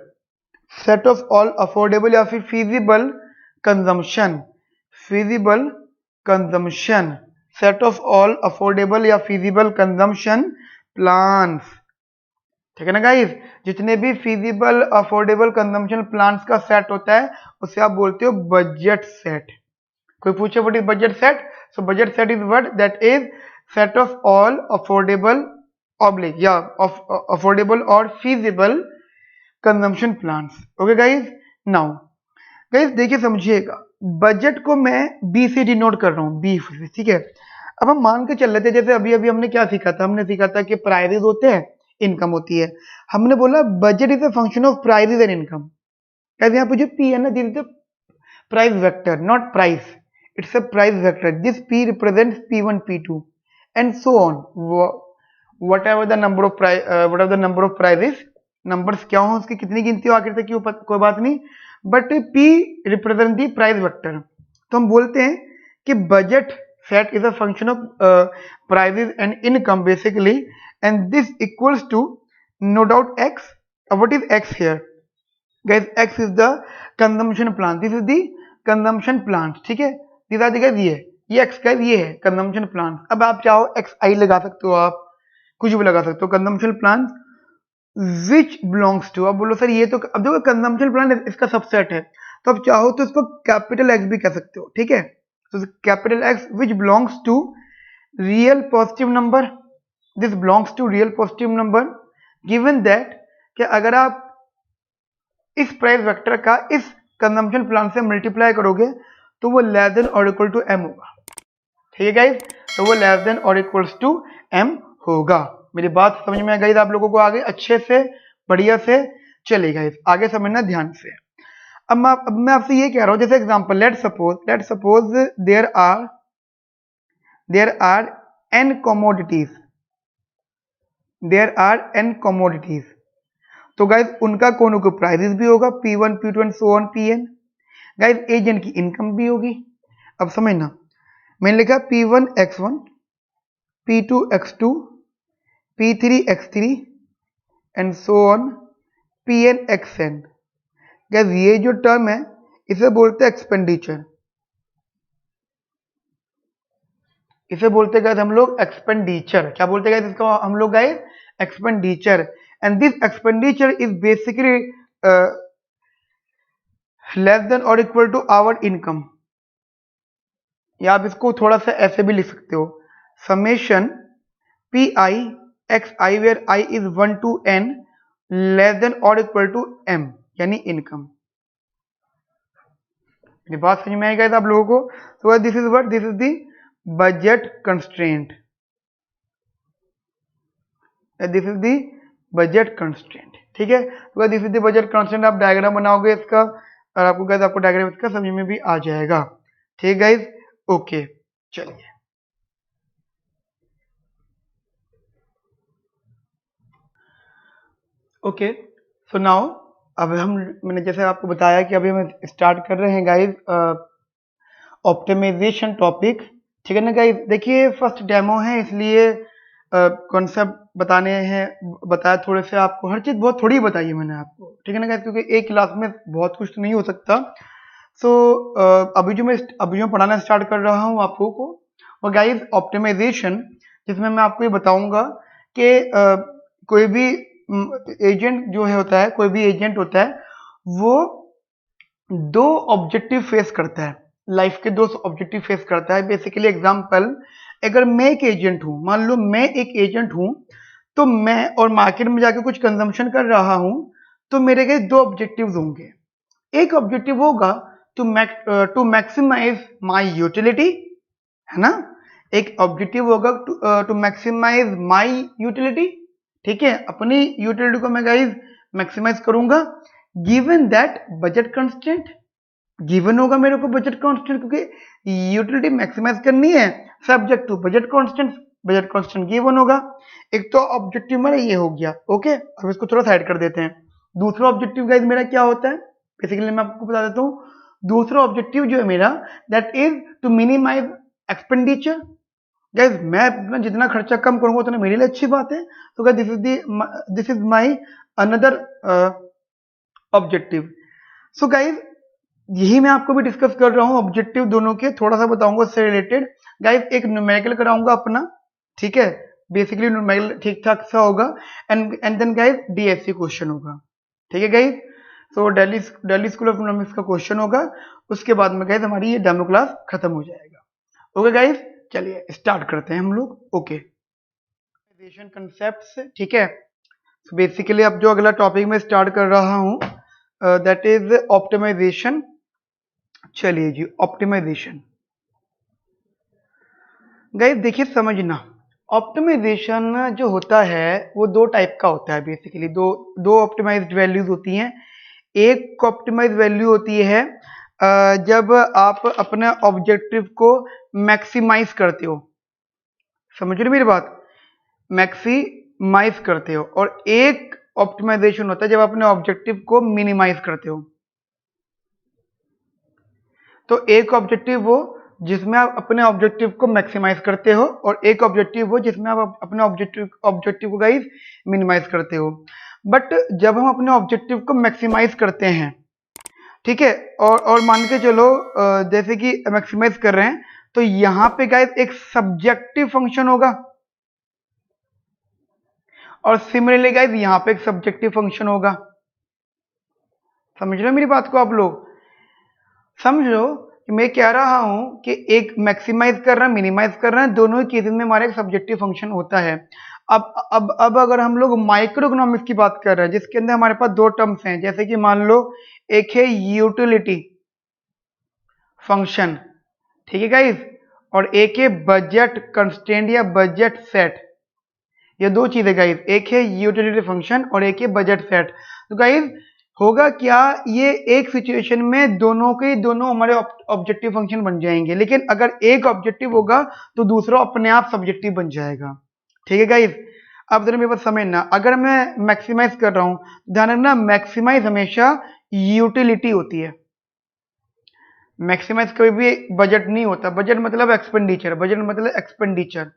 set of all affordable या फिर feasible consumption, feasible consumption, set of all affordable या फीजिबल कंजम्पशन प्लान्स। ठीक है ना गाइस, जितने भी फीजिबल अफोर्डेबल कंजम्पशन प्लान्स का सेट होता है उसे आप बोलते हो बजट सेट। कोई पूछे what is budget set? So budget set is what that is set of all affordable oblique या अफोर्डेबल और feasible consumption plans. Okay guys, now guys देखिए समझिएगा, बजट को मैं बी से डिनोट कर रहा हूँ, बी से। ठीक है, अब हम मान के चल रहे थे, जैसे अभी अभी हमने क्या सीखा था? हमने सीखा था कि प्राइसेस होते हैं, इनकम होती है। हमने बोला budget is a function of prices and income. Guys यहाँ पे जो पी है ना, this is the price vector, not price, it's a price vector. This P represents P1 P2 and so on. Whatever the number of price, whatever the number of prices, numbers क्या हो उसकी कितनी गिनती हो आखिर तक की कोई बात नहीं, but P represent the price vector. तो हम बोलते हैं कि budget set is a function of prices and income basically, and this equals to no doubt X. What is X here guys? X is the consumption plan, this is the consumption plan, ठीक है। दिस आर गाइस ये एक्स गाइस ये है कंजम्पशन प्लान। अब आप चाहो एक्स आई लगा सकते हो, आप कुछ भी लगा सकते हो, consumption plan which belongs to. अब बोलो सर ये तो, अब देखो कंजम्पशन प्लान इसका सबसेट है, तो अब चाहो तो इसको कैपिटल एक्स भी कह सकते हो, ठीक है। तो capital X which belongs to real positive number, this belongs to real positive number, given that कि अगर आप इस प्राइस वेक्टर का इस कंजम्पशन प्लान से मल्टीप्लाई करोगे तो वो लेस देन और इक्वल टू एम होगा, ठीक है गाइस। तो वो लेस देन और इक्वल्स टू एम होगा। मेरी बात समझ में आ गई आप लोगों को? आगे अच्छे से बढ़िया से चले गाइस, आगे समझना ध्यान से। अब मैं आपसे ये कह रहा हूं, जैसे example let suppose there are n commodities, तो गाइस उनका कोनो को प्राइसेस भी होगा, P1 P2 and so on Pn। Guys agent की इनकम भी होगी। अब समझना, मैंने लिखा P1 X1, P2 X2, P3 X3 and so on Pn Xn। Guys ये जो टर्म है इसे बोलते हैं एक्सपेंडिचर, इसे बोलते गाइस हम लोग एक्सपेंडिचर। क्या बोलते गाइस इसको हम लोग guys? Expenditure. And this expenditure is basically less than और इक्वल टू आवर इनकम, या आप इसको थोड़ा सा ऐसे भी लिख सकते हो, summation P I X I where I is 1 to n less than और इक्वल टू m, यानी इनकम। मेरी बात समझ में आई गाइस आप लोगों को? तो this is what, this is the budget constraint, this is the budget constraint, ठीक है। तो this is the budget constraint. आप डायग्राम बनाओगे इसका और आपको गाइस आपको डायग्राम इसका समझ में भी आ जाएगा, ठीक गाइस। ओके चलिए, ओके सो नाउ अब मैंने जैसे आपको बताया कि अभी हम स्टार्ट कर रहे हैं गाइस ऑप्टिमाइजेशन टॉपिक, ठीक है ना गाइस। देखिए फर्स्ट डेमो है इसलिए कॉन्सेप्ट बताने हैं, बताया थोड़े से आपको, हर चीज़ बहुत थोड़ी बताई है मैंने आपको, ठीक है ना गाइस, क्योंकि एक क्लास में बहुत कुछ तो नहीं हो सकता। सो अभी जो मैं पढ़ाना स्टार्ट कर रहा हूँ आपको को, और गाइस ऑप्टिमाइजेशन, जिसमें मैं आपको ये बताऊंगा कि कोई भी एजेंट जो है होता है, कोई भी एजेंट होता है वो दो ऑब्जेक्टिव फेस करता है, लाइफ के दो ऑब्जेक्टिव फेस करता है। बेसिकली एग्जांपल, अगर मैं एक एजेंट हूं, मान लो मैं एक एजेंट हूं, तो मैं और मार्केट में जाके कुछ कंजम्पशन कर रहा हूं, तो मेरे के दो ऑब्जेक्टिव्स होंगे। एक ऑब्जेक्टिव होगा टू मैक्सिमाइज माय यूटिलिटी, है ना। एक ऑब्जेक्टिव होगा टू मैक्सिमाइज माय यूटिलिटी, ठीक है, अपनी यूटिलिटी को मैं गाइस मैक्सिमाइज करूंगा, given that budget constraint. Given होगा मेरे को बजट कांस्टेंट, क्योंकि यूटिलिटी मैक्सिमाइज करनी है, subject to budget constant, budget constant given होगा। एक तो ऑब्जेक्टिव मेरा ये हो गया, ओके। अब इसको थोड़ा साइड कर देते हैं। दूसरा ऑब्जेक्टिव गाइस मेरा क्या होता है, बेसिकली मैं आपको बता देता हूँ। दूसरा ऑब्जेक्टिव जो है मेरा, that is to minimise expenditure. Guys मैं अपना जितना खर्चा कम करूंगा उतना मेरे लिए अच्छी बात है। तो guys this is my another objective. So guys यही मैं आपको भी डिस्कस कर रहा हूँ, ऑब्जेक्टिव दोनों के थोड़ा सा बताऊंगा उससे रिलेटेड। गाइस एक न्यूमेरिकल कराऊंगा अपना, ठीक है, बेसिकली न्यूमेरिकल ठीक ठाक सा होगा, and then guys DSC question होगा, ठीक है guys. So Delhi School of Economics का क्वेश्चन होगा, उसके बाद में गाइस हमारी ये डेमो क्लास खत्म हो जाएगा। ओके गाइस चलिए स्टार्ट करते हैं हम लोग। ओके कंसेप्ट्स, ठीक है। सो बेसिकली अब जो अगला टॉपिक मैं स्टार्ट कर रहा हूँ दैट इज ऑप्टिमाइजेशन। चलिए जी, ऑप्टिमाइजेशन गाइस देखिए समझना, ऑप्टिमाइजेशन जो होता है वो दो टाइप का होता है। बेसिकली दो ऑप्टिमाइज्ड वैल्यूज होती हैं। एक ऑप्टिमाइज वैल्यू होती है जब आप अपने ऑब्जेक्टिव को मैक्सिमाइज करते हो, समझ रहे मेरी बात। मैक्सिमाइज करते हो, और एक ऑप्टिमाइजेशन होता है जब अपने ऑब्जेक्टिव को मिनिमाइज करते हो। तो एक ऑब्जेक्टिव वो जिसमें आप अपने ऑब्जेक्टिव को मैक्सिमाइज करते हो, और एक ऑब्जेक्टिव वो जिसमें आप अपने ऑब्जेक्टिव को गाइस मिनिमाइज करते हो। बट जब हम अपने ऑब्जेक्टिव को मैक्सिमाइज करते हैं, ठीक है, और मान के चलो जैसे कि मैक्सिमाइज कर रहे हैं, तो यहां पे गाइस एक सब्जेक्टिव फंक्शन होगा, और सिमिलरली गाइस यहां पे एक सब्जेक्टिव फंक्शन होगा। समझ रहे हो मेरी बात को आप लोग? समझो कि मैं कह रहा हूं कि एक मैक्सिमाइज कर रहा है, मिनिमाइज कर रहा है, दोनों ही केसेस में हमारा एक सब्जेक्टिव फंक्शन होता है। अब अगर हम लोग माइक्रो इकोनॉमिक्स की बात कर रहे हैं, जिसके अंदर हमारे पास दो टर्म्स हैं, जैसे कि मान लो एक है यूटिलिटी फंक्शन, ठीक है गाइस, और एक है बजट कंस्ट्रेंट या बजट सेट। ये दो चीजें गाइस, एक है यूटिलिटी फंक्शन और एक है बजट सेट। तो गाइस होगा क्या, ये एक सिचुएशन में दोनों के दोनों हमारे ऑब्जेक्टिव फंक्शन बन जाएंगे, लेकिन अगर एक ऑब्जेक्टिव होगा तो दूसरा अपने आप सब्जेक्टिव बन जाएगा। ठीक है गाइस, अब जरा मेरे पास समझना, अगर मैं मैक्सिमाइज कर रहा हूं, ध्यान रखना मैक्सिमाइज हमेशा यूटिलिटी होती है, मैक्सिमाइज कभी भी बजट नहीं होता। बजट मतलब एक्सपेंडिचर, बजट मतलब एक्सपेंडिचर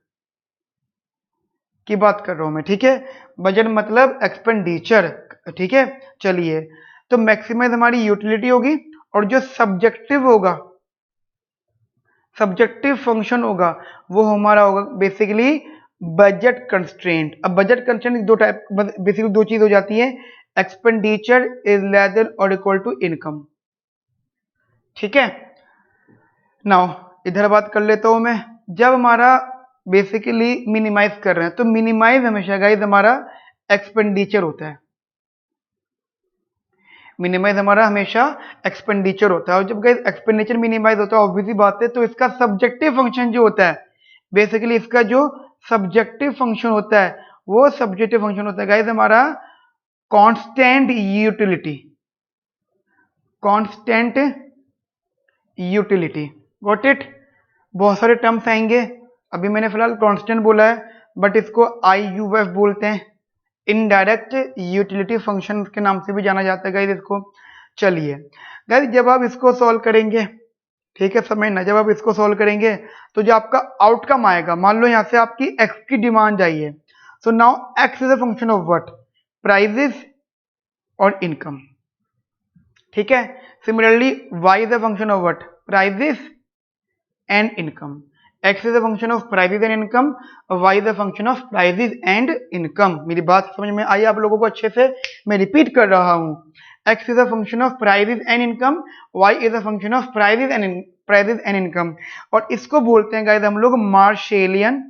की बात कर रहा हूं मैं, ठीक है, बजट मतलब एक्सपेंडिचर, ठीक है। चलिए, तो मैक्सिमाइज हमारी यूटिलिटी होगी, और जो सब्जेक्टिव होगा, सब्जेक्टिव फंक्शन होगा, वो हमारा होगा बेसिकली बजट कंस्ट्रेंट। अब बजट कंस्ट्रेंट दो टाइप, बेसिकली दो चीज हो जाती है, एक्सपेंडिचर इज लेस देन और इक्वल टू इनकम, ठीक है। नाउ इधर बात कर लेता हूं मैं, जब हमारा बेसिकली मिनिमाइज कर रहे हैं, तो मिनिमाइज हमेशा गाइस हमारा एक्सपेंडिचर होता है, मिनिमाइज हमारा हमेशा एक्सपेंडिचर होता है। और जब गाइस एक्सपेंडिचर मिनिमाइज होता है, ऑब्वियसली बात है, तो इसका सब्जेक्टिव फंक्शन जो होता है, बेसिकली इसका जो सब्जेक्टिव फंक्शन होता है, वो सब्जेक्टिव फंक्शन होता है गाइस हमारा constant utility, constant utility. Got it? बहुत सारे टर्म्स आएंगे, अभी मैंने फिलहाल कांस्टेंट बोला है, बट इसको IUF बोलते हैं, इनडायरेक्ट यूटिलिटी फंक्शन के नाम से भी जाना जाता है गाइस इसको। चलिए गाइस, जब आप इसको सॉल्व करेंगे, ठीक है, समझना, जब आप इसको सॉल्व करेंगे तो जो आपका आउटकम आएगा, मान लो यहां से आपकी x की डिमांड आई है, so now x is a function of what? Prices और इनकम, ठीक है। Similarly y is a function of what? Prices and income. x is a function of prices and income, y is a function of prices and income। मेरी बात समझ में आई आप लोगों को अच्छे से? मैं रिपीट कर रहा हूं, x is a function of prices and income, y is a function of prices and income। और इसको बोलते हैं गाइस हम लोग मार्शेलियन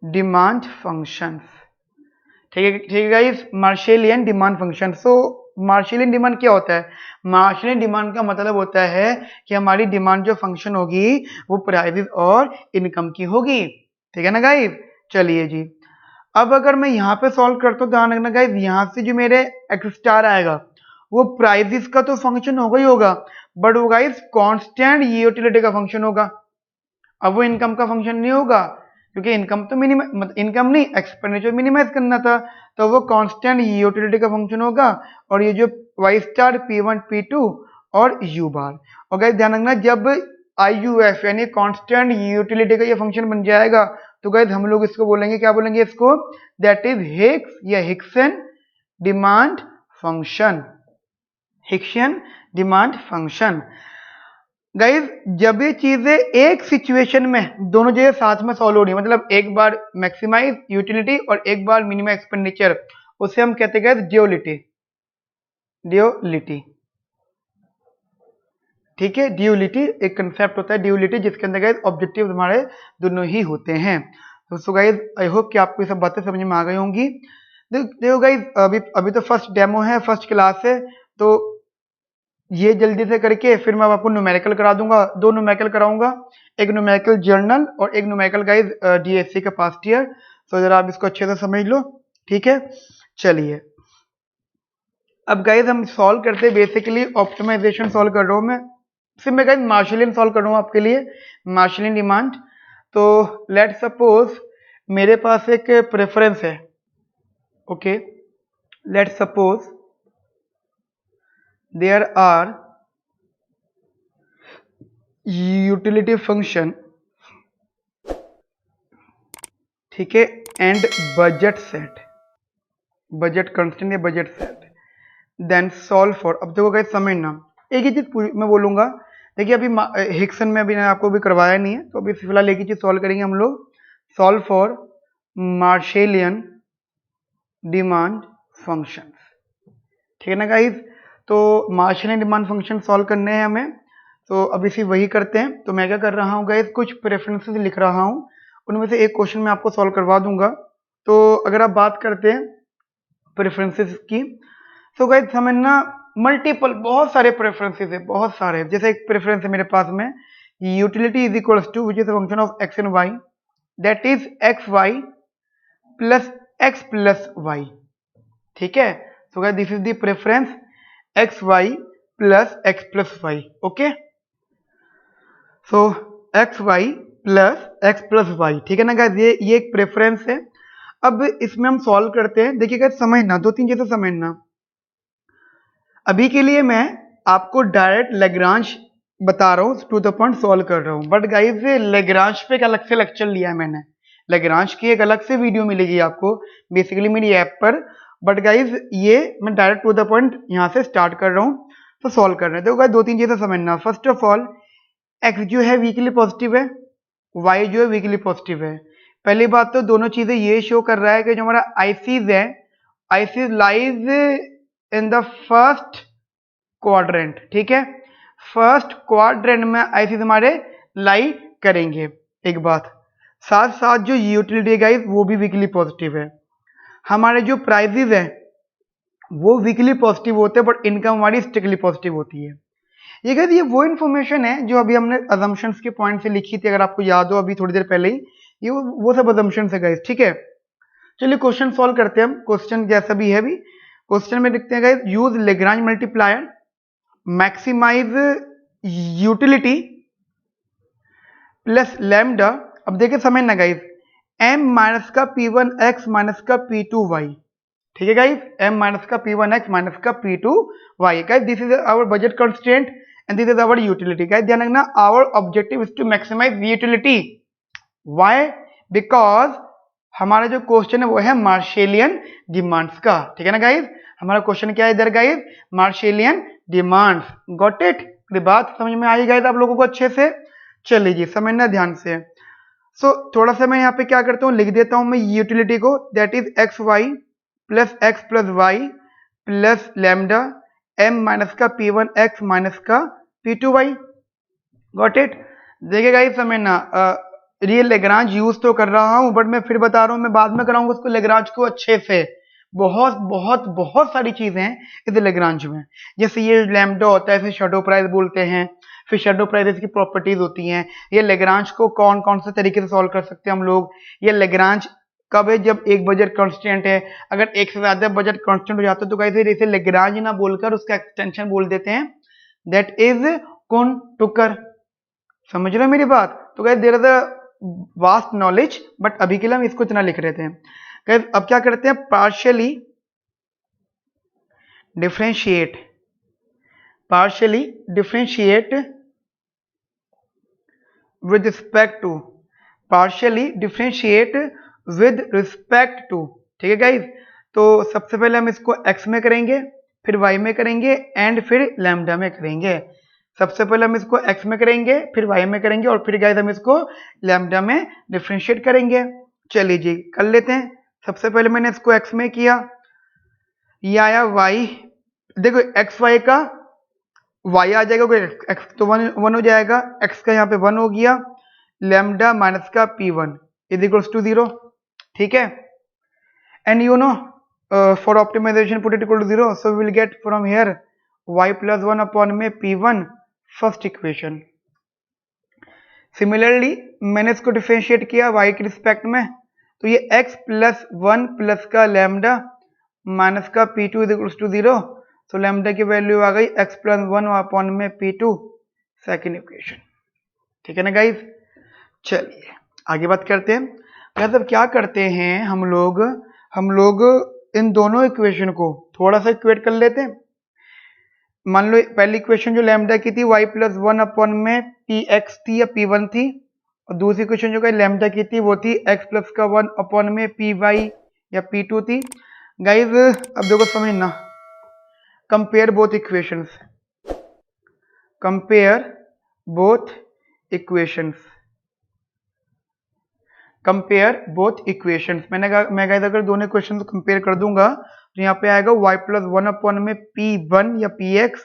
डिमांड फंक्शन, ठीक है गाइस, मार्शेलियन डिमांड फंक्शन। सो मार्शेलियन डिमांड क्या होता है? मार्शेलियन डिमांड का मतलब होता है कि हमारी डिमांड जो फंक्शन होगी वो प्राइसेस और इनकम की होगी, ठीक है ना गाइस। चलिए जी, अब अगर मैं यहाँ पे सॉल्व करता हूँ, ध्यान रखना गाइस, यहाँ से जो मेरे एक्स स्टार आएगा वो प्राइसेस का तो फंक्शन होगा ही होगा, बट वो गाइस कांस्टेंट यूटिलिटी का फंक्शन होगा। अब वो इनकम का फंक्शन नहीं होगा, क्योंकि इनकम तो इनकम नहीं, एक्सपेंडिचर मिनिमाइज करना था, तो वो कांस्टेंट यूटिलिटी का फंक्शन होगा। और ये जो y स्टार P1 P2 और U बार, और गाइस ध्यान रखना, जब IUF यानी कांस्टेंट यूटिलिटी का ये फंक्शन बन जाएगा, तो गाइस हम लोग इसको बोलेंगे, क्या बोलेंगे इसको? दैट इज हिक्स या Hickson demand function, Hickson demand function. Guys जब ये चीजें एक सिचुएशन में दोनों जगह साथ में सॉल्व हो रही है, मतलब एक बार मैक्सिमाइज यूटिलिटी और एक बार मिनिमाइज एक्सपेंडिचर, उसे हम कहते हैं ड्यूलिटी, ड्यूलिटी, ठीक है। ड्यूलिटी एक कंसेप्ट होता है, ड्यूलिटी, जिसके अंदर गाइज ऑब्जेक्टिव हमारे दोनों ही होते हैं। तो सो गाइज आई होप कि आपको ये सब बातें समझ में आ गई होंगी। देखो गाइज, अभी तो फर्स्ट डेमो है, फर्स्ट क्लास है, तो ये जल्दी से करके फिर मैं आपको न्यूमेरिकल करा दूंगा, दो न्यूमेरिकल कराऊंगा, एक न्यूमेरिकल जर्नल और एक न्यूमेरिकल गाइज DSC का पास्ट ईयर। तो जरा आप इसको अच्छे से समझ लो, ठीक है। चलिए, अब गाइज हम सॉल्व करते हैं, बेसिकली ऑप्टिमाइजेशन सॉल्व कर रहा हूं मैं, फिर मैं गाइज मार्शेलियन सॉल्व कर रहा हूं आपके लिए, मार्शेलियन डिमांड। तो लेट सपोज मेरे पास एक प्रेफरेंस है, okay, let's suppose there are utility function, ठीक है, and budget set, budget constant या budget set, then solve for. अब देखो गाइस समझना, एक ही चीज मैं बोलूंगा, देखिए अभी हिक्सन में अभी आपको भी करवाया नहीं है, तो अभी फिलहाल एक ही चीज सॉल्व करेंगे हम लोग, सॉल्व फॉर मार्शेलियन डिमांड फंक्शंस, ठीक है ना गाइस। तो मार्शेलियन डिमांड फंक्शन सॉल्व करने हैं हमें, तो अब इसी वही करते हैं। तो मैं क्या कर रहा हूँ गाइस, कुछ प्रेफरेंसेस लिख रहा हूँ, उनमें से एक क्वेश्चन मैं आपको सॉल्व करवा दूंगा। तो अगर आप बात करते हैं प्रेफरेंसेस की, तो गाइस हमें ना मल्टीपल बहुत सारे प्रेफरेंसेस है, बहुत सारे। जैसे एक प्रेफरेंस है मेरे पास में, utility is equals to which is a function of X and Y, that is X Y plus X plus Y, ठीक है। So guys this is the preference X Y plus X plus Y, okay. So X Y plus X plus Y, ठीक है ना गाइस, ये एक प्रेफरेंस है। अब इसमें हम सॉल्व करते हैं। देखिए गाइस समझना, दो तीन चीजें समझना। अभी के लिए मैं आपको डायरेक्ट लेग्रांज बता रहा हूँ, टू द पॉइंट सॉल्व कर रहा हूँ, बट गाइस लेग्रांज पे एक अलग से लेक्चर लिया है मैंने, लेग्रांज की एक अलग से वीडियो मिलेगी आपको बेसिकली मेरी ऐप पर। बट गाइज ये मैं डायरेक्ट टू द पॉइंट यहाँ से स्टार्ट कर रहा हूँ, तो सॉल्व कर रहे हैं। देखो गाइस दो तीन चीजें समझना। फर्स्ट ऑफ ऑल, एक्स जो है वीकली पॉजिटिव है, वाई जो है वीकली पॉजिटिव है। पहली बात तो दोनों चीजें ये शो कर रहा है कि जो हमारा आईसीज है, ICs lies in the first quadrant, ठीक है, फर्स्ट क्वाड्रेंट में आईसीज हमारे लाई करेंगे। एक बात, साथ साथ जो यूटिलिटी गाइस वो भी वीकली पॉजिटिव है। हमारे जो प्राइजेज है वो वीकली पॉजिटिव होते हैं, बट इनकम हमारी स्ट्रिक्टली पॉजिटिव होती है। ये गाइस ये वो इन्फॉर्मेशन है जो अभी हमने अजम्पशंस के पॉइंट से लिखी थी, अगर आपको याद हो अभी थोड़ी देर पहले ही, ये वो सब अजम्पशंस है गाइस, ठीक है। चलिए क्वेश्चन सॉल्व करते हैं हम। क्वेश्चन जैसा भी है, भी क्वेश्चन में लिखते हैं guys, use Lagrange multiplier, maximise utility plus lambda. अब देखिए समझना गाइस, m माइनस का p1 x माइनस का p2 y, ठीक है गाइस, m माइनस का p1 x माइनस का p2 y। Guys this is our budget constraint and this is our utility. Guys ध्यान रखना, our objective is to maximise utility. Why? Because हमारा जो क्वेश्चन है वो है मार्शेलियन डिमांड्स का, ठीक है ना गाइस। हमारा क्वेश्चन क्या है इधर गाइस, मार्शेलियन डिमांड्स। Got it? बात समझ में आई गाइस आप लोगों को अच्छे से? चल लीजिए समझना ध्यान से। थोड़ा सा मैं यहाँ पे क्या करता हूँ, लिख देता हूँ मैं यूटिलिटी को, that is X Y plus X plus Y plus lambda m minus का p1 x माइनस का p2 y। Got it? देखिए गाइस समझना, रियल लेग्रांज यूज तो कर रहा हूँ, बट मैं फिर बता रहा हूँ, मैं बाद में कराऊंगा उसको लेग्रांज को अच्छे से। बहुत बहुत बहुत सारी चीजें हैं इस लेग्रांज में, जैसे ये लैम्डा होता है, इसे शैडो प्राइस बोलते हैं, फिर शैडो प्राइसेस की प्रॉपर्टीज होती हैं। ये लेग्रांज को कौन कौन से तरीके से सॉल्व कर सकते हैं हम लोग। ये लेग्रांज कब है, जब एक बजट कांस्टेंट है। अगर एक से ज्यादा बजट कांस्टेंट हो जाता है तो कैसे इसे लेग्रांज ना बोलकर उसका एक्सटेंशन बोल देते हैं, दैट इज कुन-टुकर। समझ रहे हो मेरी बात? तो guys there is a vast knowledge, but अभी के लिए हम इसको इतना लिख रहे थे। गाइस अब क्या करते हैं, partially differentiate with respect to, partially differentiate with respect to, ठीक है गाइज। तो सबसे पहले हम इसको x में करेंगे, फिर y में करेंगे एंड फिर लैम्डा में करेंगे। सबसे पहले हम इसको x में करेंगे, फिर y में करेंगे और फिर गाइज हम इसको लैम्डा में डिफरेंशिएट करेंगे। चलिए जी कर लेते हैं। सबसे पहले मैंने इसको x में किया, ये आया y, देखो एक्स वाई का y आ जाएगा, x तो वन हो जाएगा, x का यहाँ पे 1 हो गया, लैम्डा माइनस का p1 इज इक्वल्स टू 0, ठीक है। And you know for optimisation put it equal to 0, so we will get from here y plus 1 upon में p1, फर्स्ट इक्वेशन। सिमिलरली मैंने इसको डिफरेंशिएट किया y के रिस्पेक्ट में, तो ये x प्लस 1 प्लस का लैम्डा माइनस का p2 इज इक्वल्स टू 0, तो लैम्डा की वैल्यू आ गई x प्लस 1 अपॉन में p2, सेकेंड इक्वेशन, ठीक है ना गाइज। चलिए आगे बात करते हैं। गाइस अब क्या करते हैं हम लोग इन दोनों इक्वेशन को थोड़ा सा इक्वेट कर लेते हैं। मान लो पहली इक्वेशन जो लैम्डा की थी y प्लस वन अपॉन में पी एक्स थी या पी वन थी, और दूसरी इक्वेशन जो लैम्डा की थी वो थी x प्लस का वन अपॉन में पी वाई या पी टू थी। गाइज अब देखो समझना, compare both equations, compare both equations, compare both equations. मैं गाइज अगर दोनों इक्वेशन कंपेयर कर दूंगा तो यहाँ पे आएगा y प्लस वन अपॉन में पी वन या P X,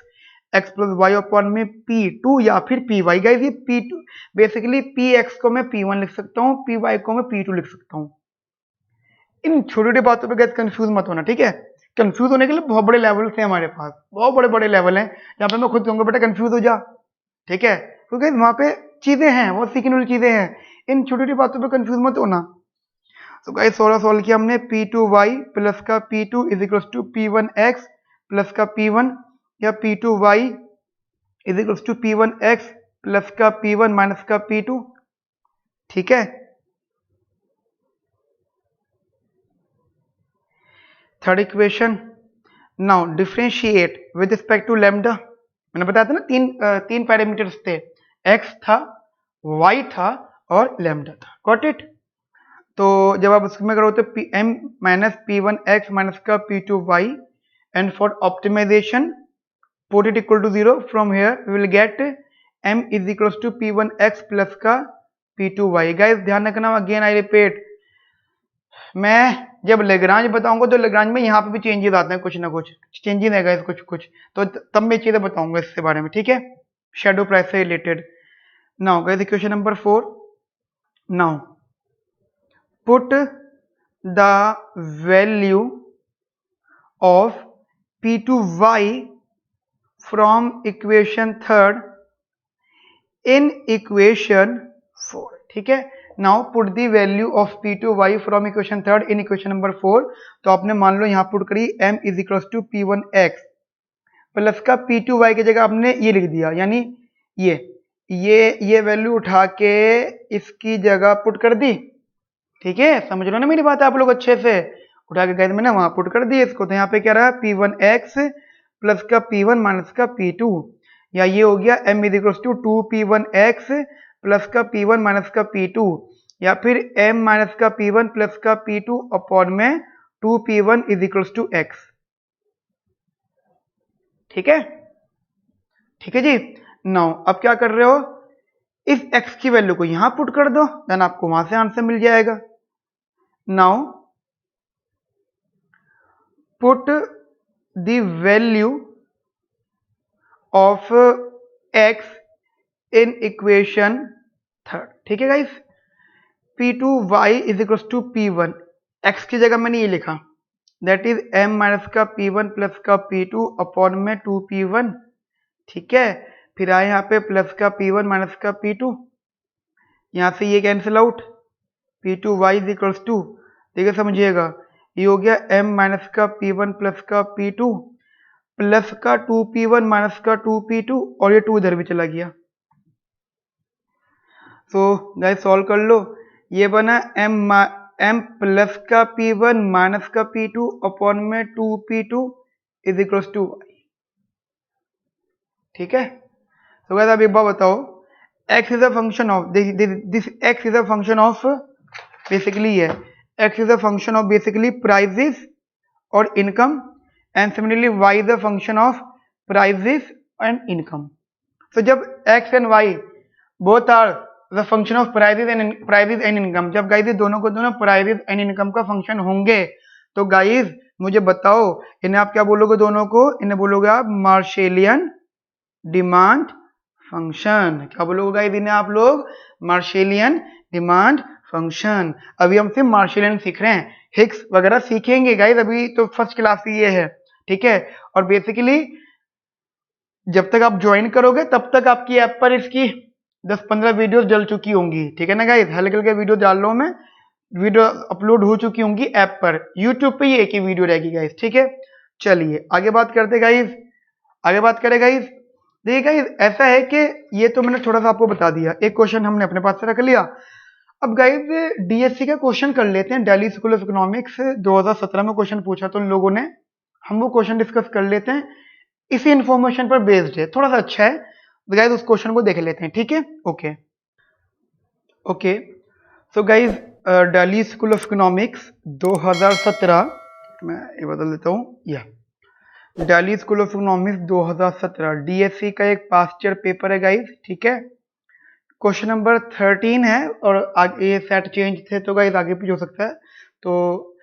X plus Y upon में पी टू या फिर पी वाई। गाइज ये P two basically P X को मैं पी वन लिख सकता हूँ, पी वाई को मैं पी टू लिख सकता हूँ। इन छोटी छोटी बातों पे गाइज कंफ्यूज मत होना, ठीक है। कंफ्यूज होने के लिए बहुत बड़े लेवल थे हमारे पास, बहुत बड़े बड़े लेवल हैं जहाँ पे मैं खुद कहूँगा बेटा कंफ्यूज हो जा, ठीक है, क्योंकि वहां पे चीजें हैं, बहुत सीखने वाली चीजें हैं। इन छोटी छोटी बातों पे कंफ्यूज मत होना। तो गाइस 16 सॉल्व किया हमने, P2y प्लस का P2 is equal to P1x plus का P1 या P2y is equal to P1x plus का P1 माइनस का P2, ठीक है। Third equation, now differentiate with respect to lambda. मैंने बताया था ना तीन पैरामीटर्स थे, x था, y था और लैम्डा था, गॉट इट। तो जब आप उसमें करो तो m minus p one x minus का P2y and for optimisation put it equal to 0 from here we will get m is equal to P1x plus का P2y। गाइस ध्यान रखना, अगेन आई रिपीट, मैं जब लेग्रांज बताऊंगा तो लेग्रांज में यहाँ पे भी चेंजेस आते हैं, कुछ ना कुछ चेंजेस है गाइस, कुछ कुछ तो तब मैं चीजें बताऊंगा इसके बारे में, ठीक है, शैडो प्राइस से related. Now guys equation number 4, now put the value of P2y from equation third in equation 4, ठीक है। Now put the value of P2y from equation third in equation number 4। तो आपने मान लो यहाँ पुट करी m is equal to P1x plus का P2y की जगह आपने ये लिख दिया, यानी ये वैल्यू उठा के इसकी जगह पुट कर दी, ठीक है। समझ लो ना मेरी बात आप लोग अच्छे से, उठा के गए मैंने वहां पुट कर दिए इसको। तो यहाँ पे क्या रहा P1x प्लस का P1 माइनस का P2, या ये हो गया m is equal to 2P1x plus का P1 माइनस का P2, या फिर m माइनस का P1 प्लस का P2 अपॉन में 2P1 is equal to x, ठीक है, ठीक है जी। नाउ अब क्या कर रहे हो, इस x की वैल्यू को यहां पुट कर दो, देन आपको वहां से आंसर मिल जाएगा। Now put the value of x in equation third, ठीक है guys. P2y is equal to P1, x की जगह मैंने ये लिखा, दैट इज m माइनस का P1 प्लस का P2 अपॉन में 2P1, ठीक है। फिर आए यहाँ पे प्लस का P1 माइनस का P2, यहाँ से ये cancel out, P2y is equal to, देखिए समझिएगा, ये हो गया m माइनस का P1 प्लस का P2 प्लस का 2P1 माइनस का 2P2, और ये 2 इधर भी चला गया। तो गाइस सॉल्व कर लो, ये बना m प्लस का P1 माइनस का P2 अपॉन में 2P2 is equal to y, ठीक है। तो गाइस अब एक बात बताओ, x is a function of this, x is a function of basically ये x is a function of basically prices और income, and similarly y is a function of prices and income. So जब x and y both are the function of prices and income, जब गाइज दोनों को दोनों prices and income का फंक्शन होंगे, तो गाइज मुझे बताओ इन्हें आप क्या बोलोगे, दोनों को इन्हें बोलोगे आप मार्शेलियन डिमांड फंक्शन। क्या बोलोगे गाइज इन्हें आप लोग, मार्शेलियन डिमांड फंक्शन। अभी हम सिर्फ मार्शेलियन सीख रहे हैं, हिक्स वगैरह सीखेंगे गाइस, अभी तो फर्स्ट क्लास ही ये है, ठीक है। और बेसिकली जब तक आप ज्वाइन करोगे तब तक आपकी ऐप पर इसकी 10-15 वीडियोस डल चुकी होंगी, ठीक है ना गाइस। हल्के हल्के वीडियो डाल लो, मैं वीडियो अपलोड हो चुकी होंगी ऐप पर, यूट्यूब पे ही एक ही वीडियो रहेगी गाइस, ठीक है। चलिए आगे बात करते गाइस, आगे बात करें गाइस। देखिए गाइस ऐसा है कि ये तो मैंने थोड़ा सा आपको बता दिया, एक क्वेश्चन हमने अपने पास से रख लिया। अब गाइस डीएससी का क्वेश्चन कर लेते हैं, दिल्ली स्कूल ऑफ इकोनॉमिक्स 2017 में क्वेश्चन पूछा तो उन लोगों ने, हम वो क्वेश्चन डिस्कस कर लेते हैं, इसी इंफॉर्मेशन पर बेस्ड है, थोड़ा सा अच्छा है, तो गाइस उस क्वेश्चन को देख लेते हैं, ठीक है। Okay so guys Delhi School of economics 2017, मैं ये बदल देता हूँ, या Delhi School of economics 2017 DSC का एक पास्ट ईयर पेपर है गाइस, ठीक है। क्वेश्चन नंबर 13 है और आगे ये सेट चेंज थे तो गाइस आगे भी हो सकता है, तो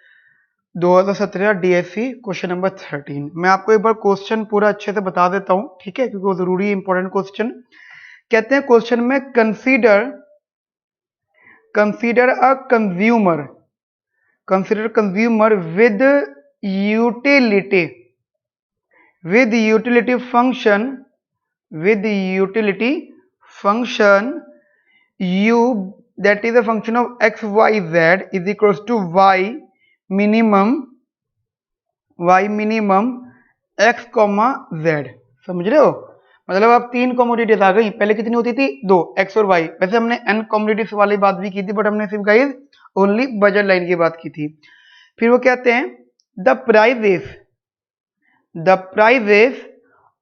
2017 डीएससी क्वेश्चन नंबर 13। मैं आपको एक बार क्वेश्चन पूरा अच्छे से बता देता हूँ, ठीक है, क्योंकि वो जरूरी इंपॉर्टेंट क्वेश्चन। कहते हैं क्वेश्चन में consider a consumer with utility function u, that is a function of x y z is equals to y minimum x comma z। समझ रहे हो, मतलब अब 3 कमोडिटीज आ गई, पहले कितनी होती थी 2, x और y। वैसे हमने n कमोडिटीज वाली बात भी की थी, बट हमने सिर्फ गाइस ओनली बजट लाइन की बात की थी। फिर वो कहते हैं the prices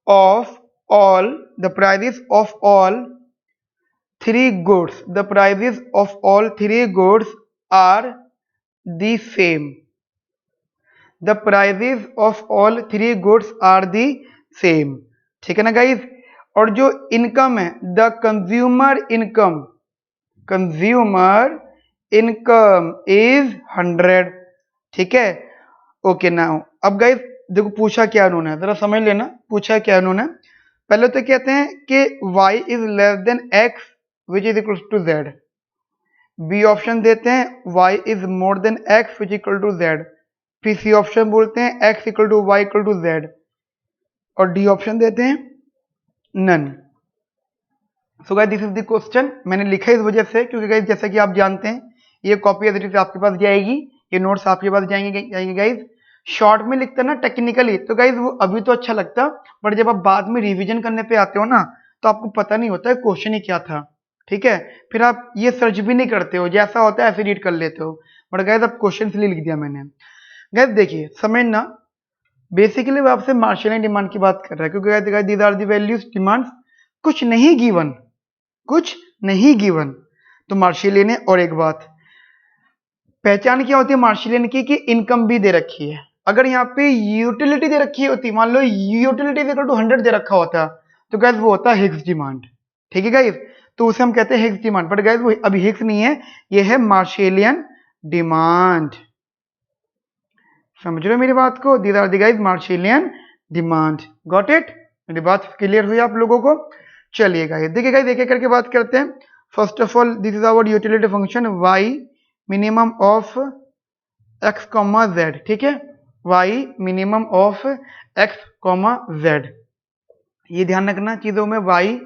of all three goods are the same। the prices of all three goods are the same, ठीक है ना गाइस। और जो इनकम है, द कंज्यूमर इनकम इज 100, ठीक है। ओके नाउ अब गाइस देखो पूछा क्या उन्होंने, जरा समझ लेना, पूछा क्या उन्होंने। पहले तो कहते हैं कि y is less than x which is equal to z। B option देते हैं y is more than x which equal to z। फिर सी ऑप्शन बोलते हैं x equal to y equal to z। और डी ऑप्शन देते हैं none. So guys this is the question. मैंने लिखा इस वजह से क्योंकि गाइस जैसा कि आप जानते हैं ये कॉपी एज इट इज आपके पास जाएगी, ये नोट्स आपके पास जाएंगे गाइस। शॉर्ट में लिखता ना टेक्निकली तो गाइस वो अभी तो अच्छा लगता, बट जब आप बाद में रिवीजन करने पे आते हो ना तो आपको पता नहीं होता है क्वेश्चन ही क्या था, ठीक है। फिर आप ये सर्च भी नहीं करते हो, जैसा होता है ऐसे रीड कर लेते हो, बट गाइस अब क्वेश्चन इसलिए लिख दिया मैंने। गाइस देखिए समझना, बेसिकली वो आपसे मार्शलियन डिमांड की बात कर रहा है, क्योंकि guys these are the values demands, कुछ नहीं गिवन तो मार्शलियन है। और एक बात पहचान क्या होती है मार्शलियन की, कि इनकम भी दे रखी है। अगर यहाँ पे यूटिलिटी दे रखी होती, मान लो यूटिलिटी इक्वल टू 100 दे रखा होता तो गाइस वो होता है हिग्स डिमांड, ठीक है गाइस, तो उसे हम कहते हैं हिग्स डिमांड। बट गाइस वो अभी हिग्स नहीं है, ये है मार्शलियन डिमांड। समझ रहे हो मेरी बात को, these are the guys Marshallian demand. Got it, मेरी बात क्लियर हुई आप लोगों को। चलिए गाइस देखिए गाइस एक एक करके बात करते हैं। First of all this is our utility function y minimum of x comma z, ठीक है, y minimum of x comma z। ये ध्यान रखना चीजों में, y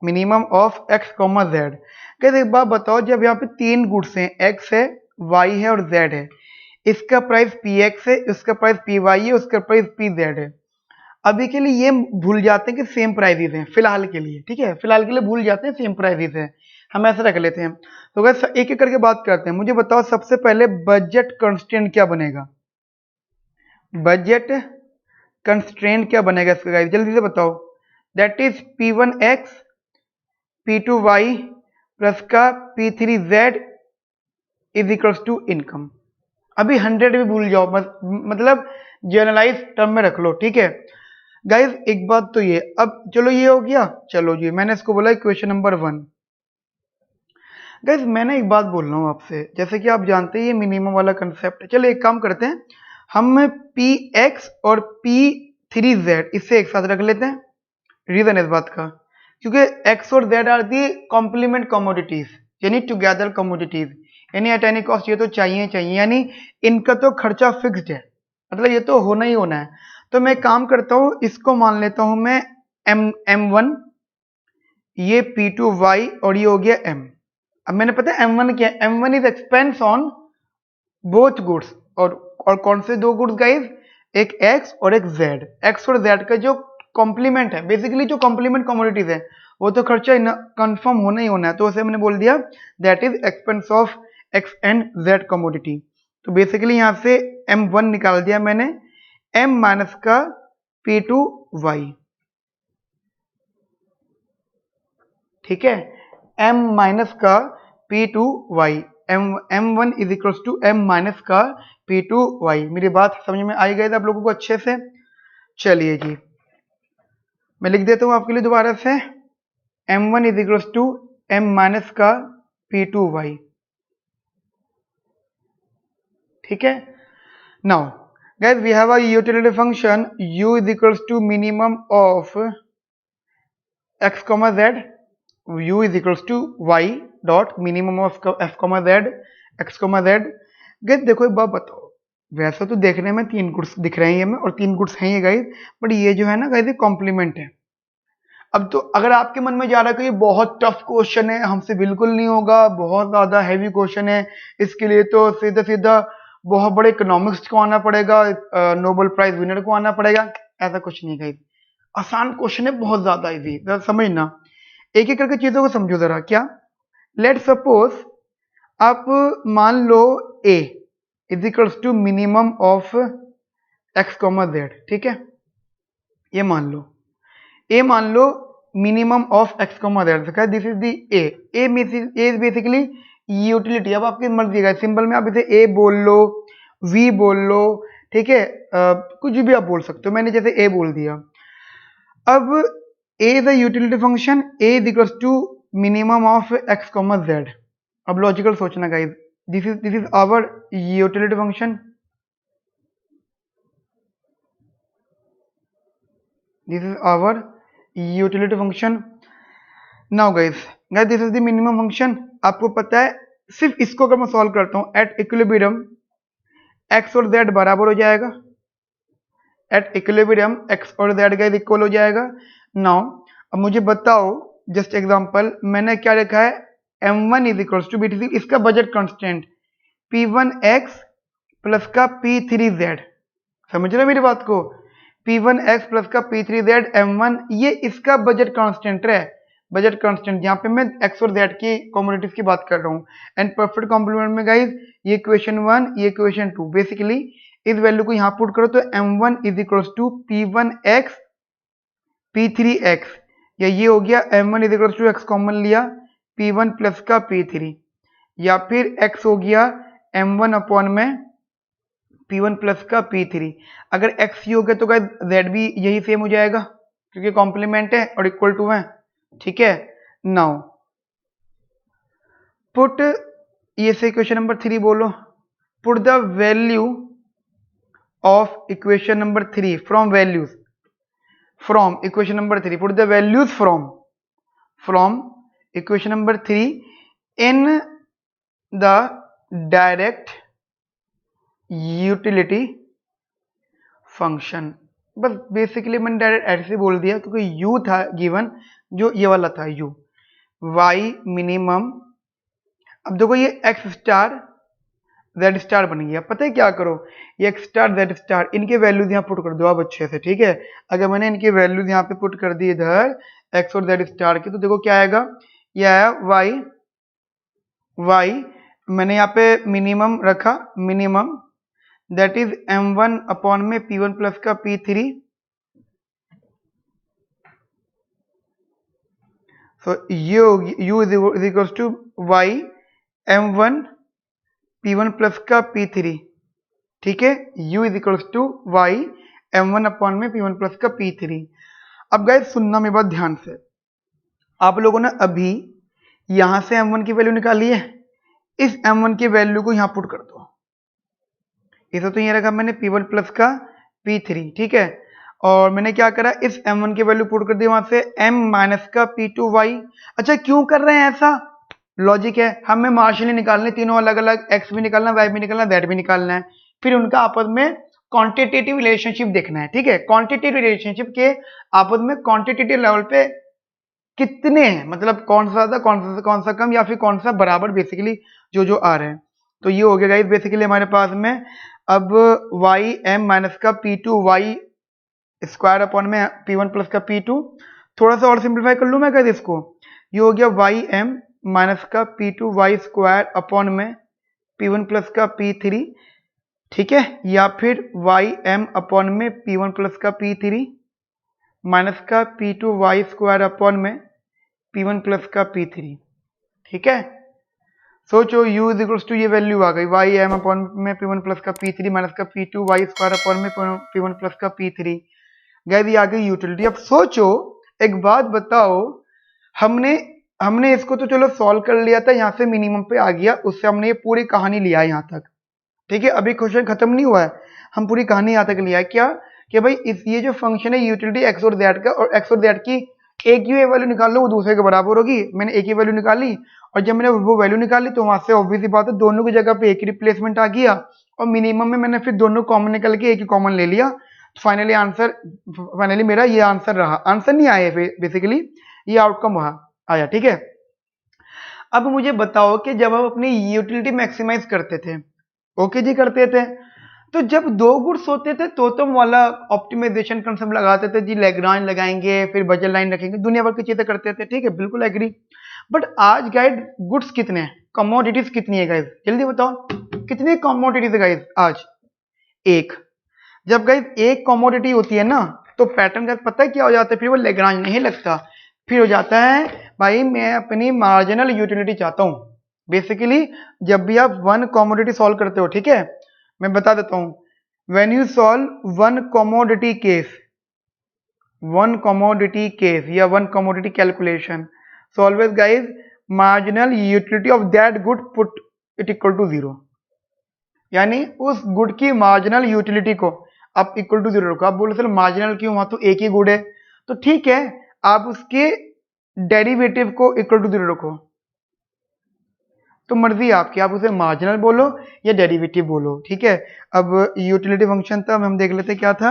minimum of x comma z। कहते एक बात बताओ, जब यहाँ पे 3 गुड्स हैं, x है, y है और z है, इसका प्राइस px है, इसका प्राइस py है, उसका प्राइस pz है। अभी के लिए ये भूल जाते हैं कि सेम प्राइसेस हैं फिलहाल के लिए, ठीक है, फिलहाल के लिए भूल जाते हैं सेम प्राइसेस हैं, हम ऐसा रख लेते हैं। तो गाइस एक एक करके बात करते हैं। मुझे बताओ सबसे पहले बजट कंस्ट्रेंट क्या बनेगा, बजट कंस्ट्रेंट क्या बनेगा इसका गाइस जल्दी से बताओ। That is p1x p2y plus का p3z is equals to income. अभी 100 भी भूल जाओ, मतलब जनरलाइज टर्म में रख लो, ठीक है गाइस। एक बात तो ये, अब चलो ये हो गया, चलो जी मैंने इसको बोला इक्वेशन नंबर 1। गाइस मैंने एक बात बोल रहा हूँ आपसे, जैसे कि आप जानते हैं ये मिनिमम वाला कंसेप्ट है। चलो एक काम करते हैं, हम px और p3z इससे एक साथ रख लेते हैं। रीजन इस बात का, क्योंकि x और z are the complement commodities, यानी टुगेदर कमोडिटीज, यानी एट एनी कॉस्ट ये तो चाहिए, यानी इनका तो खर्चा फिक्स्ड है, मतलब ये तो होना ही होना है। तो मैं काम करता हूं, इसको मान लेता हूं मैं m1, ये p2y और ये हो गया m। अब मैंने पता है m1 क्या है, m1 is expense on both goods, और कौन से 2 गुड्स गाइस, एक x और एक z। x और z का जो कॉम्प्लीमेंट है, बेसिकली जो कॉम्प्लीमेंट कमोडिटीज है वो तो खर्चा कंफर्म होना ही होना है, तो उसे मैंने बोल दिया that is expense of X and Z commodity. तो बेसिकली यहां से M1 निकाल दिया मैंने, M माइनस का P2Y, ठीक है, M माइनस का P2Y, M1 is equals to M minus का P2Y। मेरी बात समझ में आई गई आप लोगों को अच्छे से? चलिए जी, मैं लिख देता हूं आपके लिए दोबारा से, M1 is equals to M minus का P2Y, ठीक है। Now guys we have a utility function U is equals to minimum of x, z, U is equals to y dot minimum of f, z, x, z। Guys देखो एक बात बताओ, वैसे तो देखने में 3 गुड्स दिख रहे हैं हमें और 3 गुड्स हैं ये गाइस, बट ये जो है ना गाइस ये कॉम्प्लीमेंट है। अब तो अगर आपके मन में जा रहा है कि ये बहुत टफ क्वेश्चन है, हमसे बिल्कुल नहीं होगा, बहुत ज्यादा हैवी क्वेश्चन है, इसके लिए तो सीधा सीधा बहुत बड़े इकोनॉमिक्स को आना पड़ेगा, नोबेल प्राइज विनर को आना पड़ेगा, ऐसा कुछ नहीं गाइस, आसान क्वेश्चन है, बहुत ज्यादा इजी, समझना, एक एक करके चीजों को समझो जरा। क्या, लेट सपोज आप मान लो A is equals to minimum of x, z, ठीक है, ये मान लो A, मान लो minimum of x, z, this is the A is basically utility. अब आपकी मर्जी है, सिंपल में आप इसे A बोल लो, V बोल लो, ठीक है, कुछ भी आप बोल सकते हो, मैंने जैसे A बोल दिया। अब A is a utility function, A is equals to minimum of x, z। अब लॉजिकल सोचना guys, this is our utility function, this is our utility function. Now guys this is the minimum function. आपको पता है सिर्फ इसको अगर मैं सॉल्व करता हूं, एट इक्विलिब्रियम x और z बराबर हो जाएगा, एट इक्विलिब्रियम x और z गाइस इक्वल हो जाएगा। नाउ अब मुझे बताओ, जस्ट एग्जांपल मैंने क्या लिखा है, M1 is equals to basically इसका बजट कांस्टेंट P1x प्लस का P3z, समझ रहे मेरी बात को, P1x प्लस का P3z M1, ये इसका बजट कांस्टेंट है, बजट कांस्टेंट, यहाँ पे मैं x और z की कमोडिटीज की बात कर रहा हूँ। एंड परफेक्ट कॉम्प्लीमेंट में गाइस ये इक्वेशन 1, ये इक्वेशन 2, बेसिकली इस वैल्यू को यहाँ पुट करो तो M1 is equals to P1x P3x, या ये हो गया M1 is equals to x common लिया P1 प्लस का P3, या फिर x हो गया M1 अपॉन में P1 प्लस का P3। अगर x ही हो गया तो गाइस z भी यही सेम हो जाएगा क्योंकि कॉम्प्लीमेंट है और इक्वल टू है, ठीक है। नाउ पुट, ये से इक्वेशन नंबर 3 बोलो, put the value of equation number 3 from values, from equation number 3, put the values from equation number 3 in the direct utility function. बस बेसिकली मैंने डायरेक्ट ऐसे बोल दिया क्योंकि u था गिवन, जो ये वाला था u, y मिनिमम। अब देखो ये x स्टार z स्टार बन गया, पता है क्या करो, ये x स्टार z स्टार इनके वैल्यूज यहाँ पुट कर दो आप अच्छे से, ठीक है। अगर मैंने इनके वैल्यूज यहाँ पे पुट कर दी इधर x और z स्टार की, तो देखो क्या आएगा, ये आया y मैंने यहाँ पे मिनिमम रखा, minimum that is M1 upon में P1 प्लस का P3, सो ये होगी u is equals to y M1 P1 plus का P3, ठीक है, u is equals to y M1 upon में P1 प्लस का P3। अब गाइस सुनना मेरी बात ध्यान से, आप लोगों ने अभी यहां से M1 की वैल्यू निकाली है, इस M1 की वैल्यू को यहां पुट कर दो, इसे तो ये रखा मैंने P1 प्लस का P3, ठीक है, और मैंने क्या करा, इस M1 की वैल्यू पुट कर दी वहां से M माइनस का P2y। अच्छा क्यों कर रहे हैं ऐसा, लॉजिक है, हमें मार्शली निकालने, तीनों अलग अलग, x भी निकालना, y भी निकालना, z भी निकालना है, फिर उनका आपस में क्वांटिटेटिव रिलेशनशिप देखना है, ठीक है। क्वांटिटेटिव रिलेशनशिप के आपस में क्वांटिटेटिव लेवल पे कितने हैं, मतलब कौन सा ज्यादा, कौन सा कम, या फिर कौन सा बराबर, बेसिकली जो आ रहे हैं। तो ये हो गया गाइस बेसिकली हमारे पास में अब y m माइनस का P2 y स्क्वायर अपॉन में P1 प्लस का P2, थोड़ा सा और सिंप्लीफाई कर लूँ मैं कैसे इसको, ये हो गया वाई एम माइनस का p two y square upon में पी वन प्लस का पी थ्री, ठीक है, या फिर वाई एम अपॉन में पी वन प्लस का पी थ्री माइनस का p two y square upon में पी वन प्लस का पी थ्री, ठीक है। सोचो u इज इक्वल्स टू ये वैल्यू आ गई वाई एम अपॉन में पी वन प्लस का पी थ्री माइनस का p two y square upon में पी वन प्लस का पी थ्री, गैस ये आ गई यूटिलिटी। अब सोचो एक बात बताओ, हमने हमने इसको तो चलो सॉल्व कर लिया था, यहाँ से मिनिमम पे आ गया, उससे हमने ये पूरी कहानी लिया है यहाँ तक, ठीक है। अभी क्वेश्चन खत्म नहीं हुआ है, हम पूरी कहानी यहाँ तक लिया है क्या कि भाई इस ये जो फंक्शन है यूटिलिटी एक्स और जेड का, और एक्स और जेड की एक ही वैल्यू निकाल लो वो दूसरे के बराबर होगी। मैंने एक ही वैल्यू निकाली और जब मैंने वो वैल्यू निकाली तो वहां से ऑब्वियस सी बात है दोनों की जगह पे एक ही रिप्लेसमेंट आ गया, और मिनिमम में मैंने फिर दोनों कॉमन निकल के एक ही कॉमन ले लिया। फाइनली मेरा ये आंसर रहा, आंसर नहीं आया बेसिकली ये आउटकम वहां आया, ठीक है। अब मुझे बताओ कि जब हम अपनी यूटिलिटी मैक्सिमाइज करते थे, ओके जी करते थे, तो जब दो गुड्स होते थे तो तुम वाला ऑप्टिमाइजेशन कंसेप्ट लगाते थे जी, लैग्रांज लगाएंगे फिर बजट लाइन रखेंगे, दुनिया भर की चीजें करते थे, ठीक है, बिल्कुल एग्री। बट आज गाइड गुड्स कितने हैं, कमोडिटीज कितनी है गाइज, जल्दी बताओ कितनी कमोडिटीज है गाइज आज, एक। जब गाइज एक कमोडिटी होती है ना तो पैटर्न का पता है क्या हो जाता है, फिर वो लैग्रांज नहीं लगता, फिर हो जाता है भाई मैं अपनी मार्जिनल यूटिलिटी चाहता हूं। बेसिकली जब भी आप वन कमोडिटी सॉल्व करते हो, ठीक है, मैं बता देता हूं, when you solve one commodity case या one commodity calculation, so always guys marginal utility of that good put it equal to 0, यानी उस गुड की मार्जिनल यूटिलिटी को आप इक्वल टू 0 रखो। आप बोलो सर मार्जिनल क्यों, वहां तो एक ही गुड है, तो ठीक है आप उसके डेरिवेटिव को इक्वल टू 0 रखो, तो मर्जी है आपकी, आप उसे मार्जिनल बोलो या डेरिवेटिव बोलो, ठीक है। अब यूटिलिटी फंक्शन था, हम देख लेते क्या था,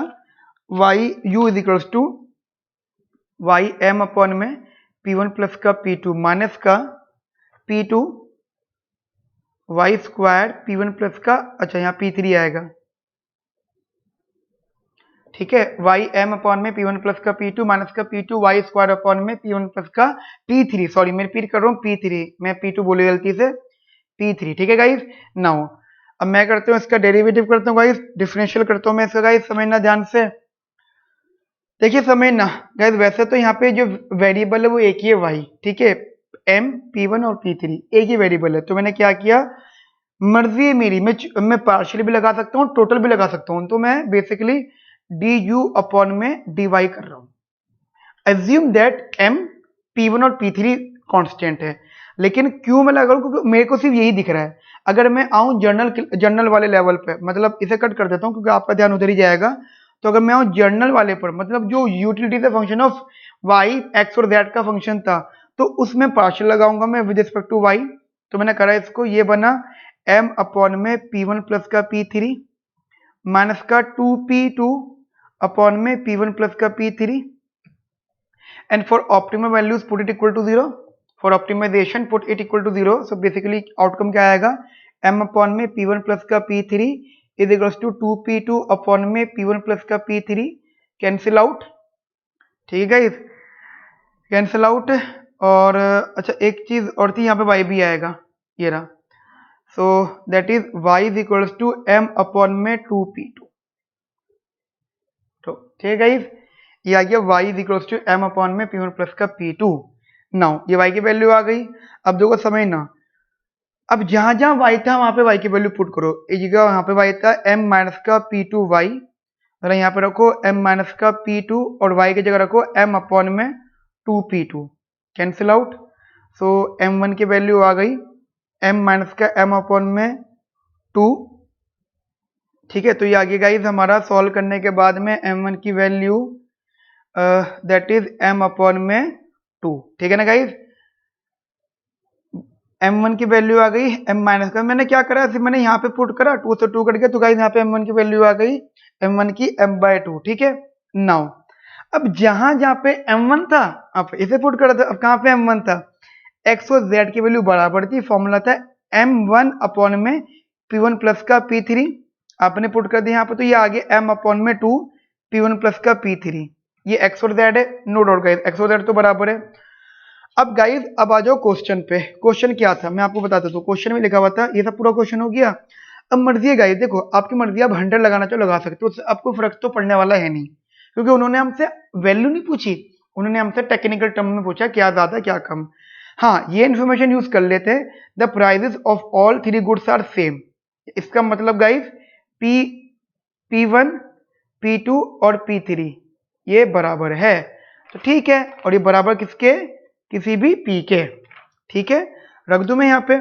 y u is equals to y m upon में पी वन प्लस का पी टू माइनस का p two y square p one plus का, अच्छा यहाँ पी थ्री आएगा, ठीक है, वाई एम अपॉन में पी वन प्लस का पी टू माइनस का p two y square upon में पी वन प्लस का पी थ्री, सॉरी मैं रिपीट कर रहा हूँ पी थ्री, मैं पी टू बोले गलती से, पी थ्री, ठीक है गाइस। नाउ अब मैं करता हूँ इसका डेरिवेटिव करता हूँ गाइस, डिफरेंशियल करता हूँ मैं इसका गाइस, समझना ध्यान से, देखिए समझना गाइस, वैसे तो यहाँ पे जो वेरिएबल है वो एक ही है वाई, ठीक है, एम पी वन और पी थ्री एक ही वेरिएबल है, तो मैंने क्या किया, मर्जी है मेरी, मैं पार्शियल भी लगा सकता हूँ टोटल भी लगा सकता हूँ, तो मैं बेसिकली डी यू अपॉन में डी वाई कर रहा हूँ। Assume that m p one और पी थ्री कॉन्स्टेंट है, लेकिन क्यों मैं लगा रहा हूँ क्योंकि मेरे को सिर्फ यही दिख रहा है। अगर मैं आऊँ जर्नल वाले लेवल पे, मतलब इसे कट कर देता हूँ क्योंकि आपका ध्यान उधर ही जाएगा, तो अगर मैं आऊँ जर्नल वाले पर, मतलब जो यूटिलिटी का फंक्शन ऑफ वाई एक्स और जेड का फंक्शन था, तो उसमें पार्शियल लगाऊंगा मैं विद रिस्पेक्ट टू वाई, तो मैंने करा इसको, ये बना एम अपॉन में पी वन प्लस का पी थ्री माइनस का टू पी टू अपॉन में पी वन प्लस का p three, and for optimum values put it equal to 0, for optimisation put it equal to 0, so basically outcome क्या आएगा, m अपॉन में पी वन प्लस का p three is equals to two p two upon में पी वन प्लस का पी थ्री, कैंसिल आउट, ठीक है गाइस, कैंसिल आउट। और अच्छा एक चीज और थी, यहाँ पे y भी आएगा, ये रहा, so that is y is equals to m upon में टू पी टू, तो ठीक है गाइस, ये आ गया y is equals to m upon में पी वन प्लस का पी टू। नाउ ये y की वैल्यू आ गई, अब देखो समझना, अब जहां जहां y था वहां पे y की वैल्यू पुट करो, एक जगह यहाँ पे y था m माइनस का पी टू वाई, और यहाँ पे रखो m माइनस का पी टू, और y की जगह रखो m अपॉन में two p two, cancel out, so m1 की वैल्यू आ गई m माइनस का m अपॉन में टू, ठीक है। तो ये आगे गाइस हमारा सॉल्व करने के बाद में m1 की value that is m upon में टू, ठीक है ना गाइस, m1 की वैल्यू आ गई m माइनस का, मैंने क्या करा सिर्फ मैंने यहाँ पे पुट करा, 2 से 2 कट गया, तो गाइस यहाँ पे m1 की वैल्यू आ गई m1 की m/2, ठीक है। नाउ अब जहां जहां पे m1 था अब इसे पुट करा था, अब कहाँ पे m1 था, x और z की वैल्यू बराबर थी, फॉर्मूला था m1 अपॉन में p1 प्लस का p3, आपने पुट कर दिया यहाँ पे, तो ये आ गया m अपॉन में 2 p1 प्लस का p3, ये एक्स और जेड है, नो डाउट गाइज एक्स और जेड तो बराबर है। अब गाइज अब आ जाओ क्वेश्चन पे। क्वेश्चन क्या था मैं आपको बताता हूँ। क्वेश्चन में लिखा हुआ था, ये सब पूरा क्वेश्चन हो गया। अब मर्जी है गाइज, देखो आपकी मर्जी, आप 100 लगाना चाहो लगा सकते हो, उससे आपको फर्क तो पड़ने वाला है नहीं, क्योंकि उन्होंने हमसे वैल्यू नहीं पूछी, उन्होंने हमसे टेक्निकल टर्म में पूछा क्या ज्यादा क्या कम। हाँ ये इन्फॉर्मेशन यूज कर लेते हैं, the prices of all 3 goods are same. इसका मतलब गाइज P1 P2 और P3 ये बराबर है, तो ठीक है। और ये बराबर किसके, किसी भी P के, ठीक है। रख दूं मैं यहाँ पे,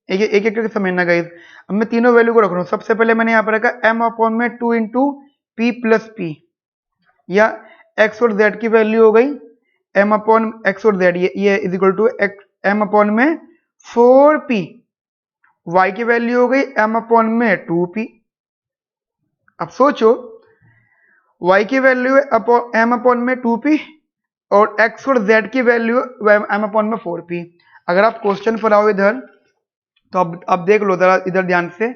एक एक करके समझना गाइज। अब मैं तीनों वैल्यू को रख रहा हूँ। सबसे पहले मैंने यहाँ पर रखा m अपॉन में 2 इंटू P प्लस P, या x और z की वैल्यू हो गई m अपॉन x और z, ये is equal to m upon में 4p, y की वैल्यू हो गई m अपॉन में 2p। अब सोचो y की वैल्यू है m अपॉन में 2p और x और z की वैल्यू m अपॉन में 4p। अगर आप क्वेश्चन पर आओ इधर तो अब देख लो जरा इधर ध्यान से,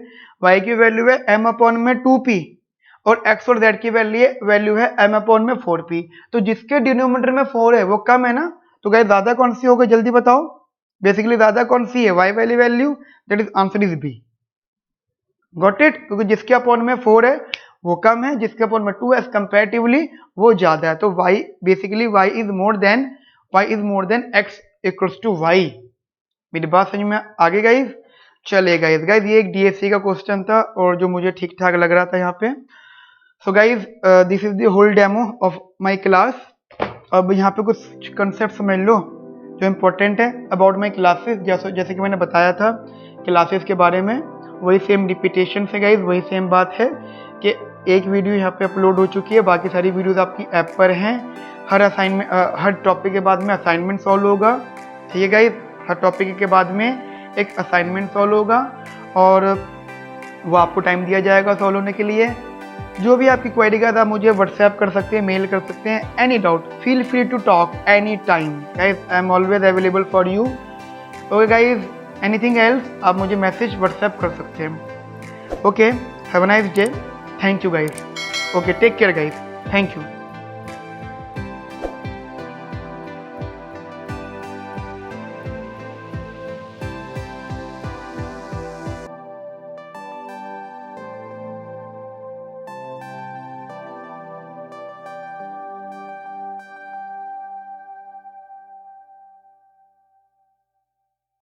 y की वैल्यू है m अपॉन में 2p और x और z की वैल्यू है m अपॉन में 4p। तो जिसके डिनोमिनेटर में 4 है वो कम है ना, तो गाइस ज्यादा कौन सी होगी जल्दी बताओ। बेसिकली ज्यादा कौन सी है, y वाली value, that is answer is B. Got it, क्योंकि जिसके अपॉन में 4 है वो कम है, जिसके अपॉन में 2 है कंपैरेटिवली वो ज्यादा है। तो y basically y is more than x equals to y। मेरी बात समझ में आगे गाइज, चले गाइज ये एक डीएससी का क्वेश्चन था और जो मुझे ठीक ठाक लग रहा था यहाँ पे। So guys this is the whole demo of my class. अब यहाँ पे कुछ कंसेप्ट समझ लो जो इम्पोर्टेंट है अबाउट माय क्लासेस। जैसे कि मैंने बताया था क्लासेस के बारे में, वही सेम रिपीटेशन से गाइज, वही सेम बात है कि एक वीडियो यहाँ पे अपलोड हो चुकी है, बाकी सारी वीडियोज आपकी ऐप पर हैं। हर टॉपिक के बाद में असाइनमेंट सॉल्व होगा, ठीक है गाइज। हर टॉपिक के बाद में एक असाइनमेंट सॉल्व होगा और वो आपको टाइम दिया जाएगा सॉल्व होने के लिए। जो भी आपकी क्वेरी का आप मुझे व्हाट्सएप कर सकते हैं, मेल कर सकते हैं। Any doubt feel free to talk any time guys, I am always available for you. Okay guys, anything else आप मुझे मैसेज व्हाट्सएप कर सकते हैं। Okay, have a nice day, thank you guys. Okay, take care guys, thank you.